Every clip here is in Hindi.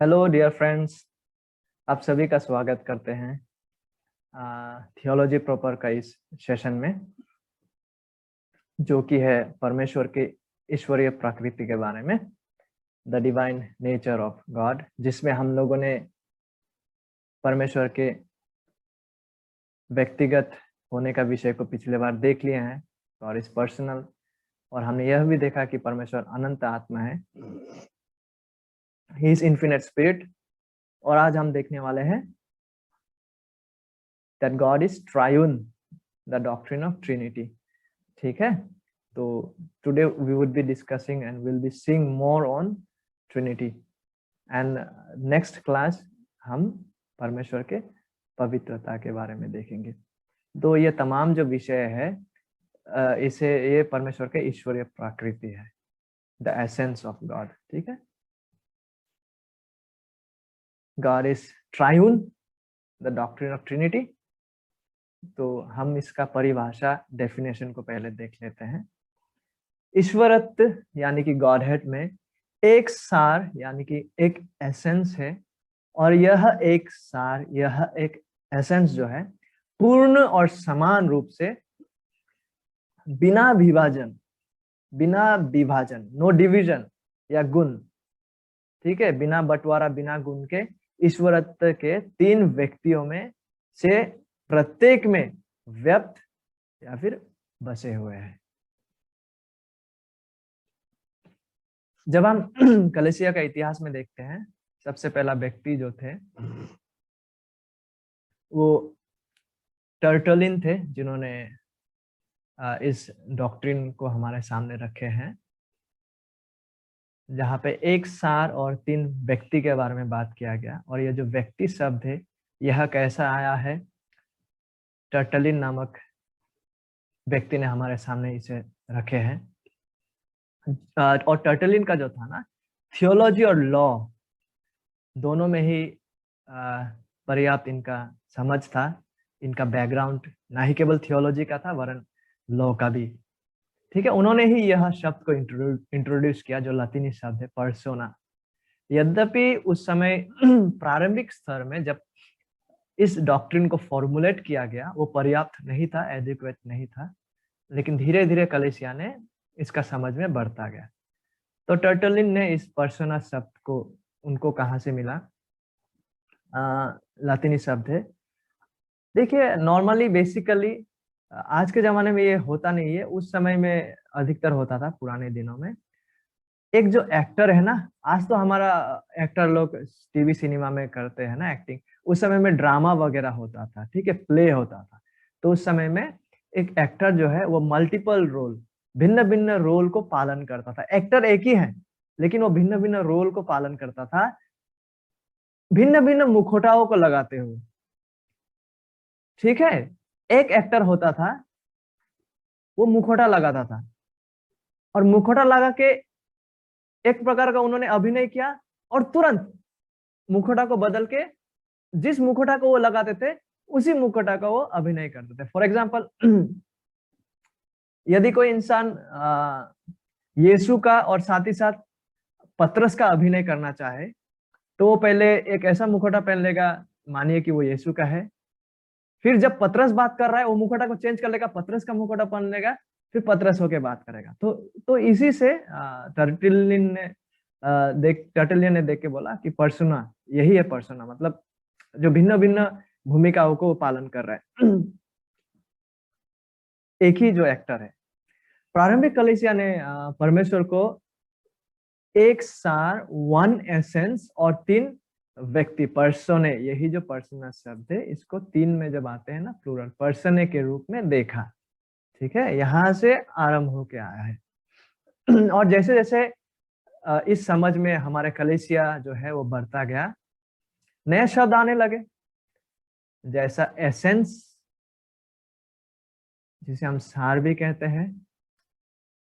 हेलो डियर फ्रेंड्स, आप सभी का स्वागत करते हैं थियोलॉजी प्रॉपर का इस सेशन में, जो कि है परमेश्वर के ईश्वरीय प्रकृति के बारे में, the divine nature of God, जिसमें हम लोगों ने परमेश्वर के व्यक्तिगत होने का विषय को पिछले बार देख लिए हैं और इस पर्सनल, और हमने यह भी देखा कि परमेश्वर अनंत आत्मा है, ही इज इन्फिनिट स्पिरिट। और आज हम देखने वाले हैं that God is triune, the doctrine of Trinity। ठीक है, तो today we would be discussing and we'll be seeing more on Trinity, and next class हम परमेश्वर के पवित्रता के बारे में देखेंगे। तो ये तमाम जो विषय है ये परमेश्वर के ईश्वरीय प्रकृति है, द एसेंस ऑफ गॉड। ठीक है, God is triune, the doctrine of Trinity. तो हम इसका परिभाषा डेफिनेशन को पहले देख लेते हैं। ईश्वरत्व यानी कि गॉडहेड में एक सार यानी कि एक एसेंस है, और यह एक सार, यह एक एसेंस जो है पूर्ण और समान रूप से बिना विभाजन, नो डिवीजन या गुण, ठीक है, बिना बंटवारा, बिना गुण के ईश्वरत्व के तीन व्यक्तियों में से प्रत्येक में व्याप्त या फिर बसे हुए हैं। जब हम कलीसिया का इतिहास में देखते हैं, सबसे पहला व्यक्ति जो थे वो टर्टलिन थे, जिन्होंने इस डॉक्ट्रिन को हमारे सामने रखे हैं, जहाँ पे एक सार और तीन व्यक्ति के बारे में बात किया गया। और ये जो व्यक्ति शब्द है, यह कैसा आया है? टर्टलिन नामक व्यक्ति ने हमारे सामने इसे रखे हैं। और टर्टलिन का जो था ना, थियोलॉजी और लॉ दोनों में ही पर्याप्त इनका समझ था, इनका बैकग्राउंड ना ही केवल थियोलॉजी का था वरन लॉ का भी। ठीक है, उन्होंने ही यह शब्द को इंट्रोड्यूस किया, जो लातिनी शब्द है पर्सोना। यद्यपि उस समय प्रारंभिक स्तर में जब इस डॉक्ट्रिन को फॉर्मुलेट किया गया, वो पर्याप्त नहीं था, एडिक्वेट नहीं था, लेकिन धीरे धीरे कलीसिया ने इसका समझ में बढ़ता गया। तो टर्टलिन ने इस पर्सोना शब्द को, उनको कहाँ से मिला? लातिनी शब्द है। देखिए, नॉर्मली बेसिकली आज के जमाने में ये होता नहीं है, उस समय में अधिकतर होता था, पुराने दिनों में। एक जो एक्टर है ना, आज तो हमारा एक्टर लोग टीवी सिनेमा में करते हैं ना एक्टिंग, उस समय में ड्रामा वगैरह होता था, ठीक है, प्ले होता था। तो उस समय में एक एक्टर जो है वो मल्टीपल रोल, भिन्न भिन्न रोल को पालन करता था। एक्टर एक ही है, लेकिन वो भिन्न भिन्न रोल को पालन करता था, भिन्न भिन्न मुखौटाओं को लगाते हुए। ठीक है, एक एक्टर होता था, वो मुखौटा लगाता था, और मुखौटा लगा के एक प्रकार का उन्होंने अभिनय किया, और तुरंत मुखौटा को बदल के जिस मुखौटा को वो लगाते थे उसी मुखौटा का वो अभिनय करते थे। फॉर एग्जाम्पल, यदि कोई इंसान यीशु का और साथ ही साथ पतरस का अभिनय करना चाहे, तो वो पहले एक ऐसा मुखौटा पहन लेगा, मानिए कि वो यीशु का है। फिर जब पतरस बात कर रहा है, वो मुखौटा को चेंज कर लेगा, पतरस का मुखौटा पहन लेगा, फिर पतरस होके बात करेगा। तो इसी से टर्टलिन ने देख के बोला कि पर्सोना, यही है पर्सोना, मतलब जो भिन्न भिन्न भूमिकाओं को पालन कर रहा है, एक ही जो एक्टर है। प्रारंभिक कलीसिया ने परमेश्वर को एक सार, वन एसेंस और तीन व्यक्ति, पर्सोने, यही जो पर्सोना शब्द है, इसको तीन में जब आते हैं ना प्लूरल, पर्सोने के रूप में देखा। ठीक है, यहां से आरंभ होके आया है। और जैसे जैसे इस समझ में हमारे कलीसिया जो है वो बढ़ता गया, नए शब्द आने लगे, जैसा एसेंस, जिसे हम सार भी कहते हैं,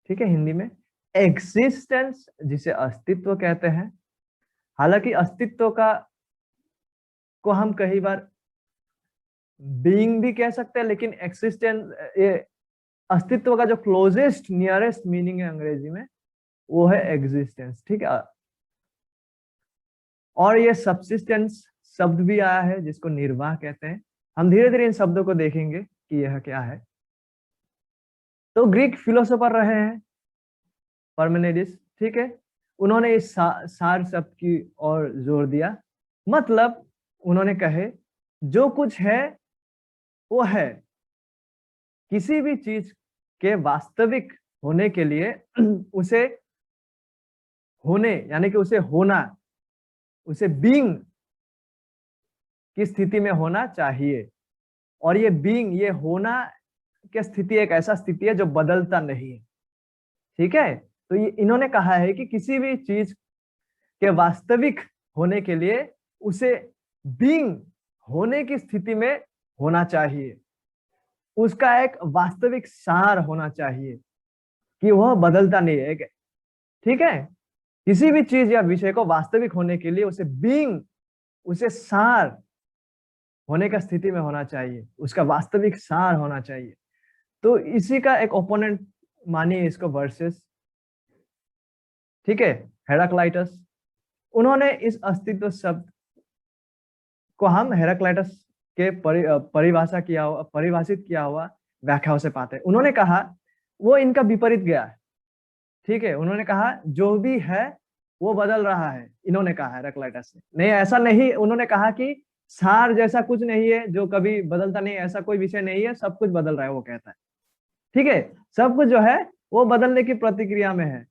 ठीक है, हिंदी में। एग्जिस्टेंस, जिसे अस्तित्व कहते हैं। हालांकि अस्तित्व को हम कई बार बीइंग भी कह सकते हैं, लेकिन एक्सिस्टेंस, ये अस्तित्व का जो क्लोजेस्ट नियरेस्ट मीनिंग है अंग्रेजी में, वो है एग्जिस्टेंस। ठीक है, और ये सबसिस्टेंस शब्द भी आया है जिसको निर्वाह कहते हैं। हम धीरे धीरे इन शब्दों को देखेंगे कि यह क्या है। तो ग्रीक फिलोसोफर रहे हैं पार्मेनिडिस, ठीक है। उन्होंने इस सार शब्द की ओर जोर दिया, मतलब उन्होंने कहे जो कुछ है वो है। किसी भी चीज के वास्तविक होने के लिए उसे होने यानी कि उसे होना, उसे बीइंग की स्थिति में होना चाहिए। और ये बीइंग, ये होना की स्थिति एक ऐसा स्थिति है जो बदलता नहीं है, ठीक है। तो ये इन्होंने कहा है कि किसी भी चीज के वास्तविक होने के लिए उसे बीइंग होने की स्थिति में होना चाहिए, उसका एक वास्तविक सार होना चाहिए कि वह बदलता नहीं है, ठीक है। किसी भी चीज या विषय को वास्तविक होने के लिए उसे बीइंग, उसे सार होने का स्थिति में होना चाहिए, उसका वास्तविक सार होना चाहिए। तो इसी का एक ओपोनेंट मानिए इसको वर्सेस, ठीक है, हेराक्लाइटस। उन्होंने इस अस्तित्व शब्द को हम हेराक्लाइटस के परिभाषित किया हुआ व्याख्याओं से पाते हैं। उन्होंने कहा वो इनका विपरीत गया है, ठीक है। उन्होंने कहा जो भी है वो बदल रहा है, इन्होंने कहा हेराक्लाइटस ने। नहीं, ऐसा नहीं। उन्होंने कहा कि सार जैसा कुछ नहीं है जो कभी बदलता नहीं, ऐसा कोई विषय नहीं है, सब कुछ बदल रहा है, वो कहता है, ठीक है। सब कुछ जो है वो बदलने की प्रतिक्रिया में है,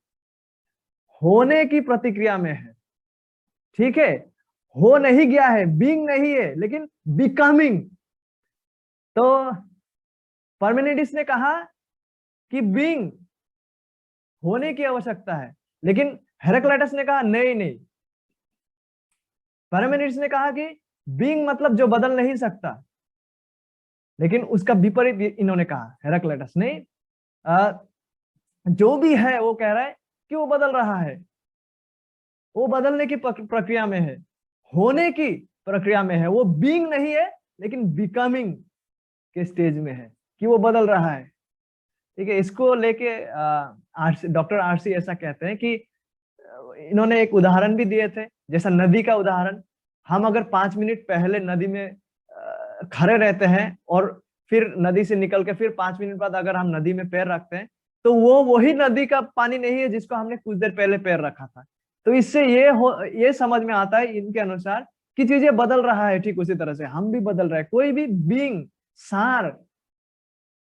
होने की प्रतिक्रिया में है, ठीक है। हो नहीं गया है, बीइंग नहीं है, लेकिन बिकमिंग। तो पार्मेनिडिस ने कहा कि बीइंग होने की आवश्यकता है, लेकिन हेराक्लाइटस ने कहा नहीं नहीं। पार्मेनिडिस ने कहा कि बीइंग मतलब जो बदल नहीं सकता, लेकिन उसका विपरीत इन्होंने कहा हेराक्लाइटस ने। जो भी है वो कह रहा है कि वो बदल रहा है, वो बदलने की प्रक्रिया में है, होने की प्रक्रिया में है। वो बीइंग नहीं है, लेकिन बिकमिंग के स्टेज में है कि वो बदल रहा है, ठीक है। इसको लेके डॉक्टर आरसी ऐसा कहते हैं कि इन्होंने एक उदाहरण भी दिए थे, जैसा नदी का उदाहरण। हम अगर 5 मिनट पहले नदी में खड़े रहते हैं और फिर नदी से निकल के फिर 5 मिनट बाद अगर हम नदी में पैर रखते हैं, तो वो वही नदी का पानी नहीं है जिसको हमने कुछ देर पहले पैर रखा था। तो इससे ये समझ में आता है इनके अनुसार कि चीजें बदल रहा है, ठीक उसी तरह से हम भी बदल रहे हैं। कोई भी बीइंग, सार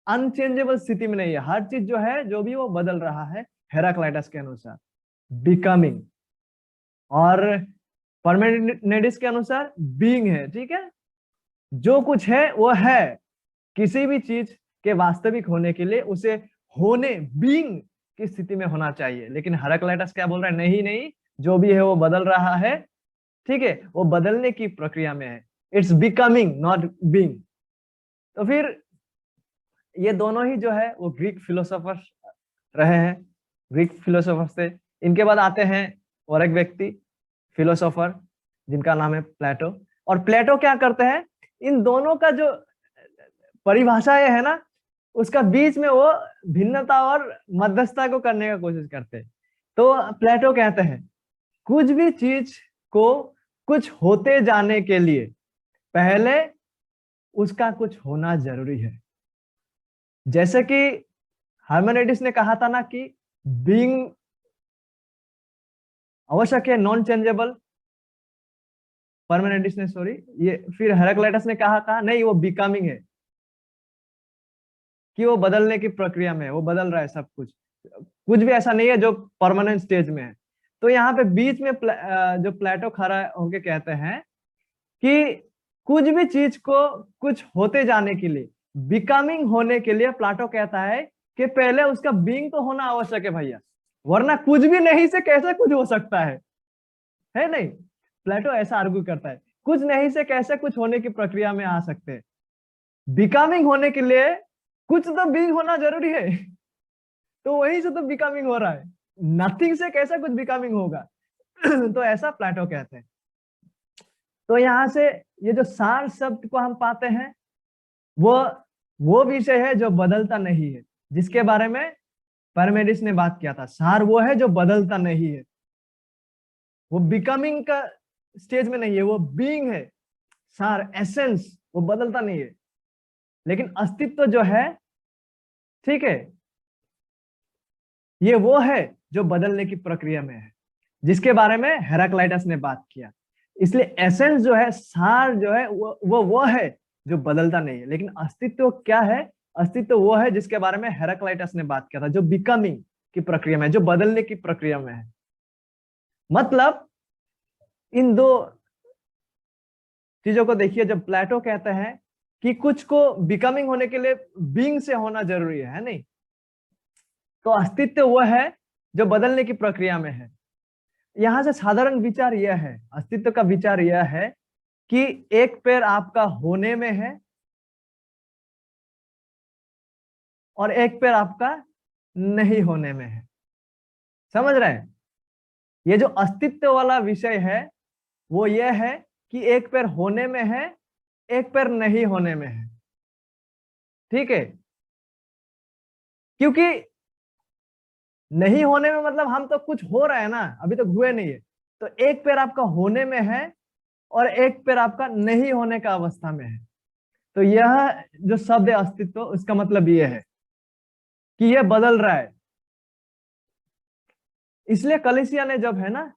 अनचेंजेबल स्थिति में नहीं है। हर चीज जो है, जो भी वो बदल रहा है हेराक्लाइटस के अनुसार, बिकमिंग। और पार्मेनिडिस के अनुसार बीइंग है, ठीक है। जो कुछ है वो है। किसी भी चीज के वास्तविक होने के लिए उसे होने, बीइंग की स्थिति में होना चाहिए। लेकिन हेराक्लाइटस क्या बोल रहा है, नहीं नहीं, जो भी है वो बदल रहा है, ठीक है, वो बदलने की प्रक्रिया में है। It's becoming, not being. तो फिर ये दोनों ही जो है वो ग्रीक फिलोसोफर रहे हैं, ग्रीक फिलोसोफर से। इनके बाद आते हैं और एक व्यक्ति फिलोसोफर जिनका नाम है प्लेटो। और प्लेटो क्या करते हैं, इन दोनों का जो परिभाषा है ना, उसका बीच में वो भिन्नता और मध्यस्थता को करने का कोशिश करते हैं। तो प्लेटो कहते हैं कुछ भी चीज को कुछ होते जाने के लिए पहले उसका कुछ होना जरूरी है। जैसे कि हार्मोनिडिस ने कहा था ना कि बीइंग आवश्यक है, नॉन चेंजेबल। पार्मेनिडिस ने, सॉरी, ये फिर हेराक्लाइटस ने कहा नहीं, वो बिकमिंग है, कि वो बदलने की प्रक्रिया में है, वो बदल रहा है सब कुछ, कुछ भी ऐसा नहीं है जो परमानेंट स्टेज में है। तो यहाँ पे बीच में जो प्लेटो खड़ा होके कहते हैं कि कुछ भी चीज को कुछ होते जाने के लिए, बिकमिंग होने के लिए, प्लेटो कहता है कि पहले उसका बीइंग तो होना आवश्यक है भैया, वरना कुछ भी नहीं से कैसे कुछ हो सकता है नहीं। प्लेटो ऐसा आर्ग्यू करता है, कुछ नहीं से कैसे कुछ होने की प्रक्रिया में आ सकते हैं। बिकमिंग होने के लिए कुछ तो बीइंग होना जरूरी है, तो वहीं से तो बिकमिंग हो रहा है, नथिंग से कैसे कुछ बिकमिंग होगा। तो ऐसा प्लेटो कहते हैं। तो यहाँ से ये जो सार शब्द को हम पाते हैं, वो विषय है जो बदलता नहीं है, जिसके बारे में पार्मेनिडिस ने बात किया था। सार वो है जो बदलता नहीं है, वो बिकमिंग का स्टेज में नहीं है, वो बीइंग है, सार, एसेंस, वो बदलता नहीं है। लेकिन अस्तित्व जो है, ठीक है, ये वो है जो बदलने की प्रक्रिया में है, जिसके बारे में हेराक्लाइटस ने बात किया। इसलिए एसेंस जो है, सार जो है, वो है जो बदलता नहीं है। लेकिन अस्तित्व क्या है? अस्तित्व वो है जिसके बारे में हेराक्लाइटस ने बात किया था, जो बिकमिंग की प्रक्रिया में, जो बदलने की प्रक्रिया में है। मतलब इन दो चीजों को देखिए, जब प्लेटो कहते हैं कि कुछ को बिकमिंग होने के लिए बीइंग से होना जरूरी है नहीं, तो अस्तित्व वो है जो बदलने की प्रक्रिया में है। यहां से साधारण विचार यह है, अस्तित्व का विचार यह है कि एक पैर आपका होने में है और एक पैर आपका नहीं होने में है। समझ रहे हैं? ये जो अस्तित्व वाला विषय है वो ये है कि एक पैर होने में है, एक पैर नहीं होने में है। ठीक है? क्योंकि नहीं होने में मतलब हम तो कुछ हो रहा है ना, अभी तक हुए नहीं है। तो एक पैर आपका होने में है और एक पैर आपका नहीं होने का अवस्था में है। तो यह जो शब्द है अस्तित्व, उसका मतलब यह है कि यह बदल रहा है। इसलिए कलीसिया ने जब है ना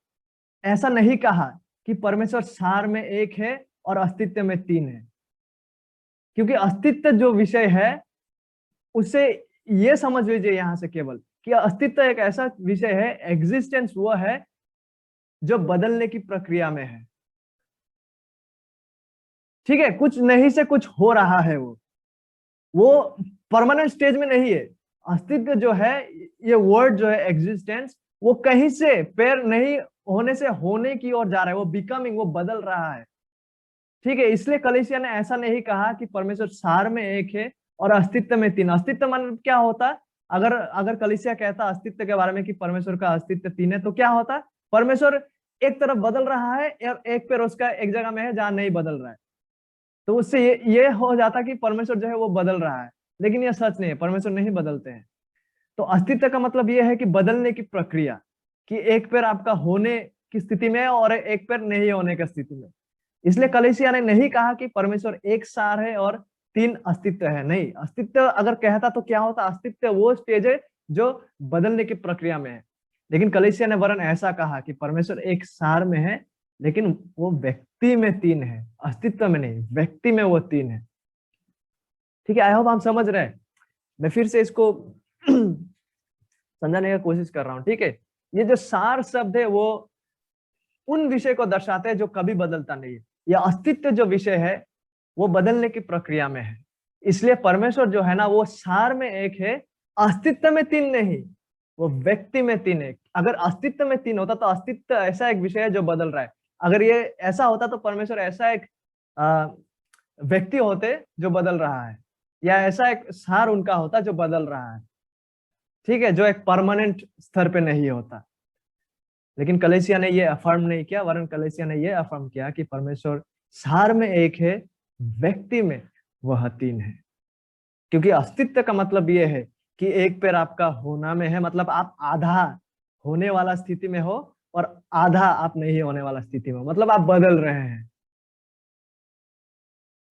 ऐसा नहीं कहा कि परमेश्वर सार में एक है और अस्तित्व में तीन है, क्योंकि अस्तित्व जो विषय है उसे ये समझ लीजिए यहां से केवल कि अस्तित्व एक ऐसा विषय है, एग्जिस्टेंस वो है जो बदलने की प्रक्रिया में है। ठीक है? कुछ नहीं से कुछ हो रहा है, वो परमानेंट स्टेज में नहीं है। अस्तित्व जो है, ये वर्ड जो है एग्जिस्टेंस, वो कहीं से पैर नहीं होने से होने की ओर जा रहा है, वो बिकमिंग, वो बदल रहा है। ठीक है? इसलिए कलीसिया ने ऐसा नहीं कहा कि परमेश्वर सार में एक है और अस्तित्व में तीन। अस्तित्व मतलब क्या होता? अगर अगर कलीसिया कहता अस्तित्व के बारे में कि परमेश्वर का अस्तित्व तीन है, तो क्या होता? परमेश्वर एक तरफ बदल रहा है और एक पैर उसका एक जगह में है जहां नहीं बदल रहा है, तो उससे ये हो जाता कि परमेश्वर जो है वो बदल रहा है। लेकिन यह सच नहीं है, परमेश्वर नहीं बदलते हैं। तो अस्तित्व का मतलब यह है कि बदलने की प्रक्रिया, कि एक पैर आपका होने की स्थिति में और एक पैर नहीं होने की स्थिति में। इसलिए कलीसिया ने नहीं कहा कि परमेश्वर एक सार है और तीन अस्तित्व है। नहीं, अस्तित्व अगर कहता तो क्या होता? अस्तित्व वो स्टेज है जो बदलने की प्रक्रिया में है। लेकिन कलीसिया ने वरन ऐसा कहा कि परमेश्वर एक सार में है, लेकिन वो व्यक्ति में तीन है, अस्तित्व में नहीं, व्यक्ति में वो तीन है। ठीक है? आई होप हम समझ रहे हैं। मैं फिर से इसको समझाने की कोशिश कर रहा हूं। ठीक है? ये जो सार शब्द है वो उन विषय को दर्शाते हैं जो कभी बदलता नहीं है। यह अस्तित्व जो विषय है वो बदलने की प्रक्रिया में है। इसलिए परमेश्वर जो है ना वो सार में एक है, अस्तित्व में तीन नहीं, वो व्यक्ति में तीन है। अगर अस्तित्व में तीन होता तो अस्तित्व ऐसा एक विषय है जो बदल रहा है। अगर ये ऐसा होता तो परमेश्वर ऐसा एक व्यक्ति होते जो बदल रहा है, या ऐसा एक सार उनका होता जो बदल रहा है। ठीक है? जो एक परमानेंट स्तर पे नहीं होता। लेकिन कलीसिया ने ये अफर्म नहीं किया, वरन कलीसिया ने ये अफर्म किया कि परमेश्वर सार में एक है, व्यक्ति में वह तीन है। क्योंकि अस्तित्व का मतलब ये है कि एक पैर आपका होना में है, मतलब आप आधा होने वाला स्थिति में हो और आधा आप नहीं होने वाला स्थिति में हो, मतलब आप बदल रहे हैं।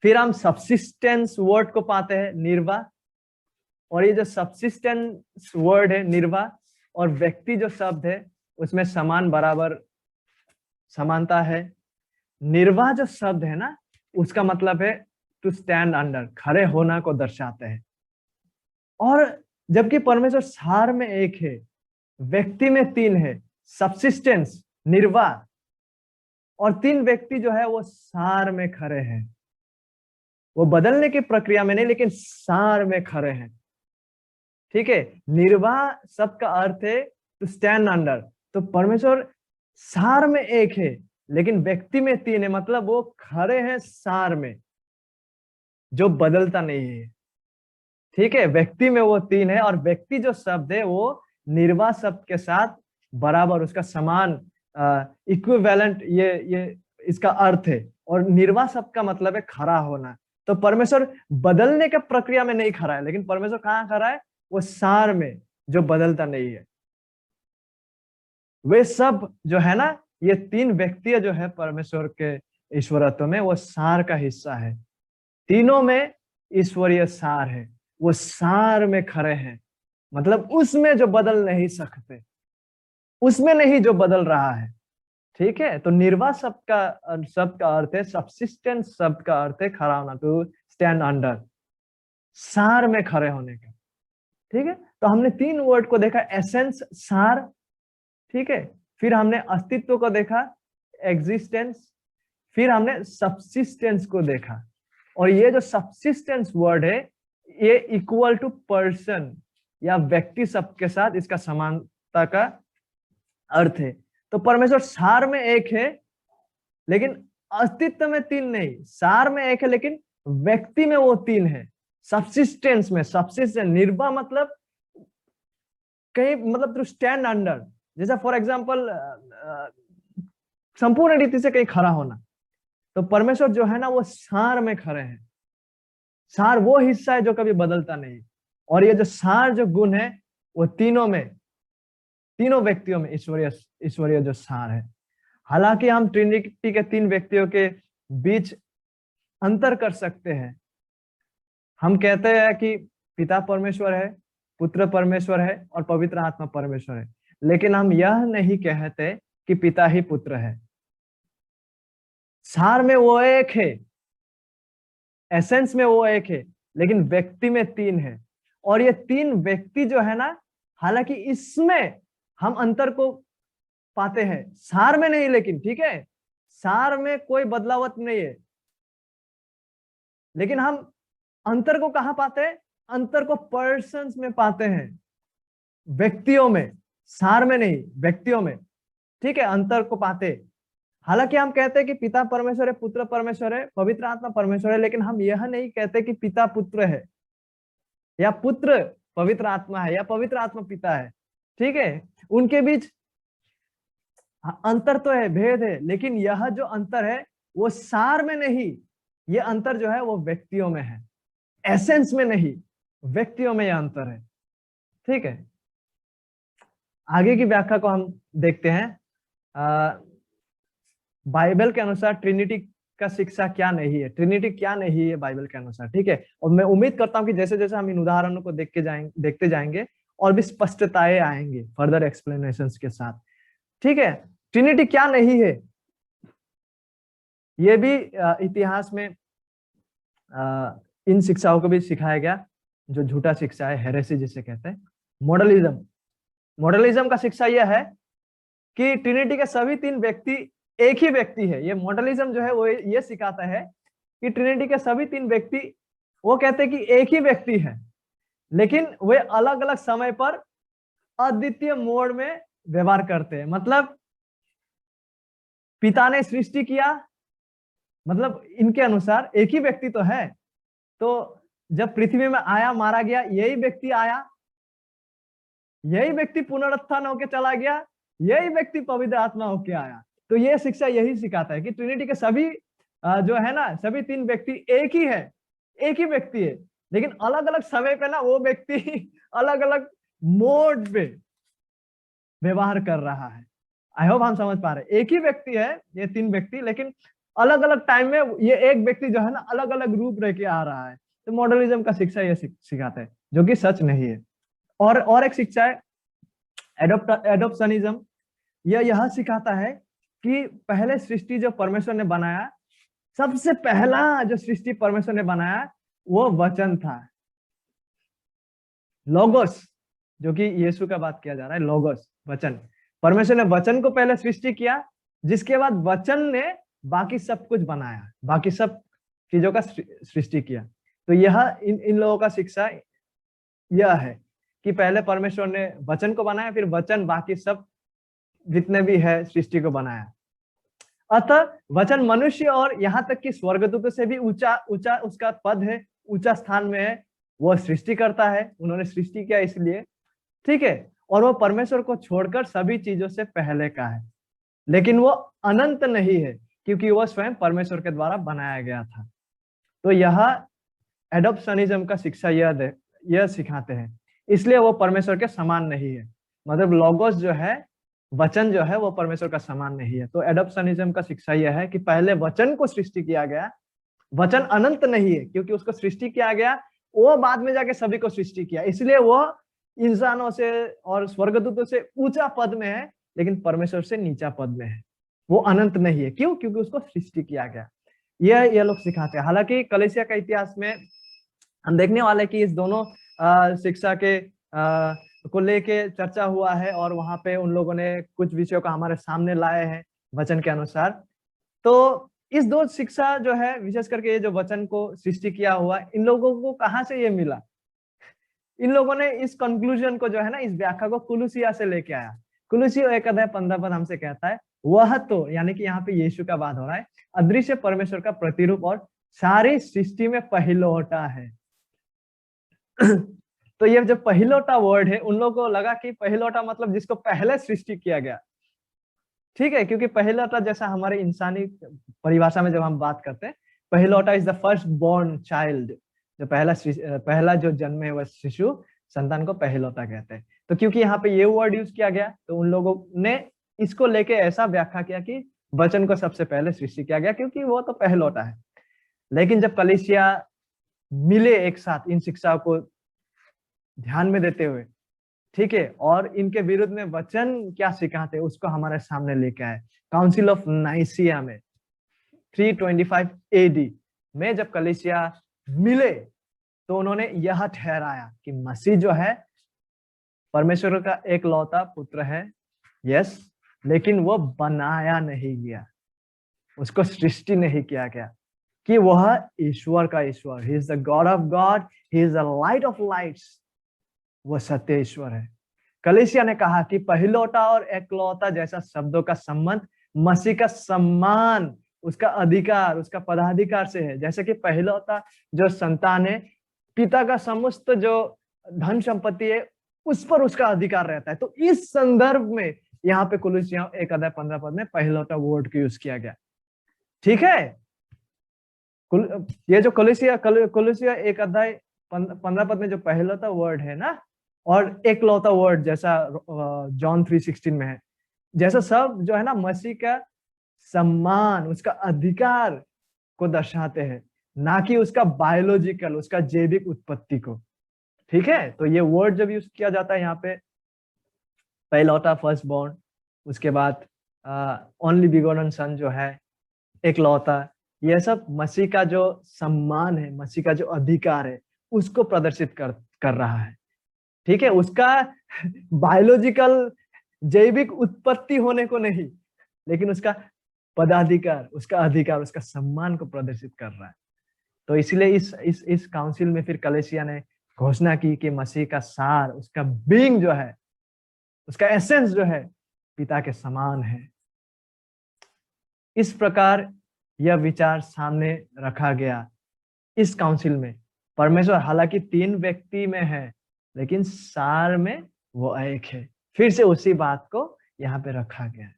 फिर हम सबसिस्टेंस वर्ड को पाते हैं, निर्वाह। और ये जो सबसिस्टेंस वर्ड है, निर्वाह और व्यक्ति जो शब्द है उसमें समान बराबर समानता है। निर्वाह जो शब्द है ना उसका मतलब है टू स्टैंड अंडर, खड़े होना को दर्शाते हैं। और जबकि परमेश्वर सार में एक है, व्यक्ति में तीन है, सबसिस्टेंस, निर्वाह, और तीन व्यक्ति जो है वो सार में खड़े हैं। वो बदलने की प्रक्रिया में नहीं, लेकिन सार में खड़े हैं। ठीक है? निर्वाह शब्द का अर्थ है टू स्टैंड अंडर। तो परमेश्वर सार में एक है लेकिन व्यक्ति में तीन है, मतलब वो खड़े हैं सार में जो बदलता नहीं है। ठीक है? व्यक्ति में वो तीन है और व्यक्ति जो शब्द है वो निर्वाह शब्द के साथ बराबर, उसका समान, इक्विवेलेंट ये इसका अर्थ है। और निर्वाह शब्द का मतलब है खड़ा होना। तो परमेश्वर बदलने के प्रक्रिया में नहीं खड़ा है, लेकिन परमेश्वर कहाँ खड़ा है? वो सार में जो बदलता नहीं है। वे सब जो है ना ये तीन व्यक्ति जो है परमेश्वर के ईश्वरत्व में, वो सार का हिस्सा है। तीनों में ईश्वरीय सार है, वो सार में खड़े हैं, मतलब उसमें जो बदल नहीं सकते, उसमें नहीं जो बदल रहा है। ठीक है, तो निर्वाह शब्द का अर्थ है, सबसिस्टेंस शब्द का अर्थ है खड़ा होना, टू स्टैंड अंडर, सार में खड़े होने का। ठीक है, तो हमने तीन वर्ड को देखा, एसेंस, सार, ठीक है, फिर हमने अस्तित्व को देखा, एग्जिस्टेंस, फिर हमने सबसिस्टेंस को देखा। और ये जो सबसिस्टेंस वर्ड है, ये इक्वल टू पर्सन या व्यक्ति शब्द के साथ इसका समानता का अर्थ है। तो परमेश्वर सार में एक है लेकिन अस्तित्व में तीन नहीं, सार में एक है लेकिन व्यक्ति में वो तीन है। सबसिस्टेंस में, सबसिस्टेंस, निर्वाह मतलब कहीं, मतलब टू स्टैंड अंडर, जैसा फॉर एग्जांपल संपूर्ण रीति से कहीं खड़ा होना। तो परमेश्वर जो है ना, वो सार में खड़े हैं। सार वो हिस्सा है जो कभी बदलता नहीं, और ये जो सार जो गुण है, वो तीनों में, तीनों व्यक्तियों में ईश्वरीय जो सार है। हालांकि हम ट्रिनिटी के तीन व्यक्तियों के बीच अंतर कर सकते हैं। हम कहते हैं कि पिता परमेश्वर है, पुत्र परमेश्वर है और पवित्र आत्मा परमेश्वर है, लेकिन हम यह नहीं कहते कि पिता ही पुत्र है। सार में वो एक है, एसेंस में वो एक है, लेकिन व्यक्ति में तीन है। और ये तीन व्यक्ति जो है ना, हालांकि इसमें हम अंतर को पाते हैं, सार में नहीं, लेकिन ठीक है, सार में कोई बदलावत नहीं है, लेकिन हम अंतर को कहां पाते हैं? अंतर को पर्सन्स में पाते हैं, व्यक्तियों में, सार में नहीं, व्यक्तियों में। ठीक है, अंतर को पाते। हालांकि हम कहते हैं कि पिता परमेश्वर है, पुत्र परमेश्वर है, पवित्र आत्मा परमेश्वर है, लेकिन हम यह नहीं कहते कि पिता पुत्र है, या पुत्र पवित्र आत्मा है, या पवित्र आत्मा पिता है। ठीक है, उनके बीच अंतर तो है, भेद है, लेकिन यह जो अंतर है वो सार में नहीं, ये अंतर जो है वो व्यक्तियों में है, एसेंस में नहीं, व्यक्तियों में यह अंतर है। ठीक है, आगे की व्याख्या को हम देखते हैं। बाइबल के अनुसार ट्रिनिटी का शिक्षा क्या नहीं है, ट्रिनिटी क्या नहीं है बाइबल के अनुसार। ठीक है, और मैं उम्मीद करता हूं कि जैसे जैसे हम इन उदाहरणों को देखते जाएंगे और भी स्पष्टताएं आएंगे फर्दर एक्सप्लेनेशंस के साथ। ठीक है, ट्रिनिटी क्या नहीं है, ये भी इतिहास में इन शिक्षाओं को भी सिखाया गया, जो झूठा शिक्षा है, हेरेसी जिसे कहते हैं। मॉडलिज्म का शिक्षा यह है कि ट्रिनिटी के सभी तीन व्यक्ति एक ही व्यक्ति है। ये मॉडलिज्म जो है वो ये सिखाता है कि ट्रिनिटी के सभी तीन व्यक्ति, वो कहते हैं कि एक ही व्यक्ति है, लेकिन वे अलग अलग समय पर अद्वितीय मोड में व्यवहार करते हैं। मतलब पिता ने सृष्टि किया, मतलब इनके अनुसार एक ही व्यक्ति तो है, तो जब पृथ्वी में आया, मारा गया, यही व्यक्ति आया, यही व्यक्ति पुनरुत्थान होके चला गया, यही व्यक्ति पवित्र आत्मा होके आया। तो ये शिक्षा यही सिखाता है कि ट्रिनिटी के सभी जो है ना, सभी तीन व्यक्ति एक ही है, एक ही व्यक्ति है, लेकिन अलग अलग समय पे ना वो व्यक्ति अलग अलग मोड पे व्यवहार कर रहा है। आई होप हम समझ पा रहे हैं, एक ही व्यक्ति है ये तीन व्यक्ति, लेकिन अलग अलग टाइम में ये एक व्यक्ति जो है ना अलग अलग रूप रह के आ रहा है। तो मॉडलिज्म का शिक्षा ये सिखाता है, जो कि सच नहीं है। और एक शिक्षा है एडोप्शनिज्म। यह सिखाता है कि पहले सृष्टि जो परमेश्वर ने बनाया, सबसे पहला जो सृष्टि परमेश्वर ने बनाया वो वचन था, लोगोस, जो कि यीशु का बात किया जा रहा है, लोगोस, वचन। परमेश्वर ने वचन को पहले सृष्टि किया, जिसके बाद वचन ने बाकी सब कुछ बनाया, बाकी सब चीजों का सृष्टि किया। तो यह इन लोगों का शिक्षा यह है कि पहले परमेश्वर ने वचन को बनाया, फिर वचन बाकी सब जितने भी है सृष्टि को बनाया। अतः वचन मनुष्य और यहाँ तक कि स्वर्गदूतों से भी ऊंचा उसका पद है, ऊंचा स्थान में है। वो सृष्टि करता है, उन्होंने सृष्टि किया इसलिए, ठीक है, और वो परमेश्वर को छोड़कर सभी चीजों से पहले का है, लेकिन वो अनंत नहीं है क्योंकि वो स्वयं परमेश्वर के द्वारा बनाया गया था। तो यह एडोप्शनिज्म का शिक्षा यह सिखाते हैं, इसलिए वो परमेश्वर के समान नहीं है। मतलब लोगोस जो है वचन जो है वो परमेश्वर का समान नहीं है। तो एडॉप्शनिज्म का शिक्षा यह है कि पहले वचन को सृष्टि किया गया, वचन अनंत नहीं है क्योंकि उसको सृष्टि किया गया, वो बाद में जाके सभी को सृष्टि किया, इसलिए वो इंसानों से और स्वर्गदूतों से ऊंचा पद में है, लेकिन परमेश्वर से नीचा पद में है। वो अनंत नहीं है, क्यों? क्योंकि उसको सृष्टि किया गया। ये लोग सिखाते हैं। हालांकि कलीसिया का इतिहास में हम देखने वाले कि इस दोनों शिक्षा के को लेके चर्चा हुआ है, और वहां पे उन लोगों ने कुछ विषयों का हमारे सामने लाए हैं वचन के अनुसार। तो इस दो शिक्षा जो है, विशेष करके ये जो वचन को सृष्टि किया हुआ, इन लोगों को कहाँ से ये मिला? इन लोगों ने इस कंक्लूजन को जो है ना, इस व्याख्या को कुलुसिया से लेके आया। कुलुसिया 1:15 हमसे कहता है, वह तो, यानी कि यहाँ पे यीशु का बात हो रहा है, अदृश्य परमेश्वर का प्रतिरूप और सारी सृष्टि में पहिलौठा है। तो ये जो पहिलौठा वर्ड है, उन लोगों को लगा कि पहिलौठा मतलब जिसको पहले सृष्टि किया गया। ठीक है, क्योंकि पहिलौठा जैसा हमारे इंसानी परिभाषा में जब हम बात करते हैं, पहिलौठा is the first born child, जो पहला जो जन्मे हुआ शिशु संतान को पहिलौठा कहते हैं। तो क्योंकि यहाँ पे ये वर्ड यूज किया गया, तो उन लोगों ने इसको लेके ऐसा व्याख्या किया कि वचन को सबसे पहले सृष्टि किया गया, क्योंकि वो तो पहिलौठा है। लेकिन जब कलीसिया मिले एक साथ इन शिक्षाओं को ध्यान में देते हुए, ठीक है, और इनके विरुद्ध में वचन क्या सिखाते हैं उसको हमारे सामने लेके आए। काउंसिल ऑफ नाइसिया में 325 AD में जब कलीसिया मिले, तो उन्होंने यह ठहराया कि मसीह जो है परमेश्वर का एकलौता पुत्र है, यस, लेकिन वो बनाया नहीं गया, उसको सृष्टि नहीं किया गया, कि वह ईश्वर का ईश्वर, he is the God of God, he is the light of lights, वह सत्य ईश्वर है। कलीसिया ने कहा कि पहिलौठा और एकलौता जैसा शब्दों का संबंध मसीह का सम्मान, उसका अधिकार, उसका पदाधिकार से है। जैसे कि पहिलौता जो संतान है, पिता का समस्त जो धन संपत्ति है उस पर उसका अधिकार रहता है। तो इस संदर्भ में यहाँ पे कुलुसिया 1:15 में पहिलौठा वर्ड को यूज किया गया। ठीक है, ये जो कुलुसिया 1:15 में जो पहिलौठा वर्ड है ना, और एकलौता वर्ड जैसा जॉन 3:16 में है, जैसा सब जो है ना मसीह का सम्मान, उसका अधिकार को दर्शाते हैं, ना कि उसका बायोलॉजिकल, उसका जैविक उत्पत्ति को। ठीक है, तो ये वर्ड जब यूज किया जाता है यहाँ पे, पहिलौठा, फर्स्ट बॉर्न, उसके बाद ओनली बिगोनन सन जो है, एकलौता, यह सब मसीह का जो सम्मान है, मसीह का जो अधिकार है, उसको प्रदर्शित कर रहा है। ठीक है, उसका बायोलॉजिकल जैविक उत्पत्ति होने को नहीं, लेकिन उसका पदाधिकार, उसका अधिकार, उसका सम्मान को प्रदर्शित कर रहा है। तो इसलिए इस काउंसिल में फिर कलीसिया ने घोषणा की कि मसीह का सार, उसका बीइंग जो है, उसका एसेंस जो है, पिता के समान है। इस प्रकार यह विचार सामने रखा गया इस काउंसिल में। परमेश्वर हालांकि 3 व्यक्ति में है, लेकिन सार में वो एक है। फिर से उसी बात को यहाँ पे रखा गया है।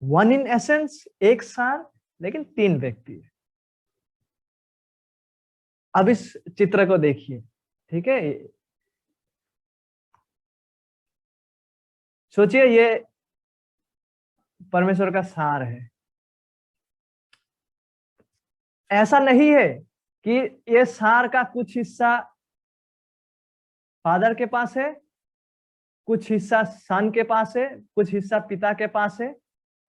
1 इन एसेंस, एक सार, लेकिन 3 व्यक्ति है। अब इस चित्र को देखिए, ठीक है, सोचिए ये परमेश्वर का सार है। ऐसा नहीं है कि ये सार का कुछ हिस्सा फादर के पास है, कुछ हिस्सा सन के पास है, कुछ हिस्सा पिता के पास है,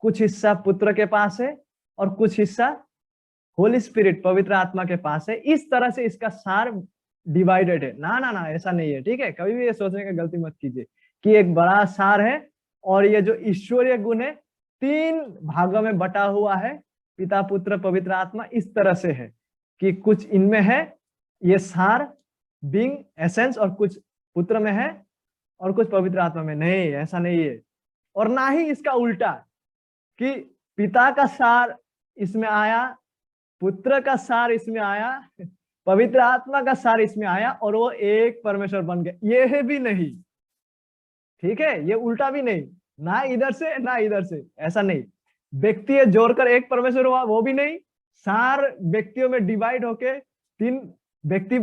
कुछ हिस्सा पुत्र के पास है, और कुछ हिस्सा होली स्पिरिट, पवित्र आत्मा के पास है। इस तरह से इसका सार डिवाइडेड है। ना ना ना, ऐसा नहीं है। ठीक है, कभी भी ये सोचने का गलती मत कीजिए कि एक बड़ा सार है और ये जो ईश्वरीय गुण है 3 भागों में बटा हुआ है, पिता, पुत्र, पवित्र आत्मा, इस तरह से है कि कुछ इनमें है ये सार, बीइंग, एसेंस, और कुछ पुत्र में है और कुछ पवित्र आत्मा में। नहीं, ऐसा नहीं है। और ना ही इसका उल्टा कि पिता का सार इसमें आया, पुत्र का सार इसमें आया, पवित्र आत्मा का सार इसमें आया और वो एक परमेश्वर बन गए। ये भी नहीं। ठीक है, ये उल्टा भी नहीं, ना इधर से ना इधर से, ऐसा नहीं। व्यक्ति जोड़कर एक परमेश्वर हुआ, वो भी नहीं। सार व्यक्तियों में डिवाइड होके 3 व्यक्ति,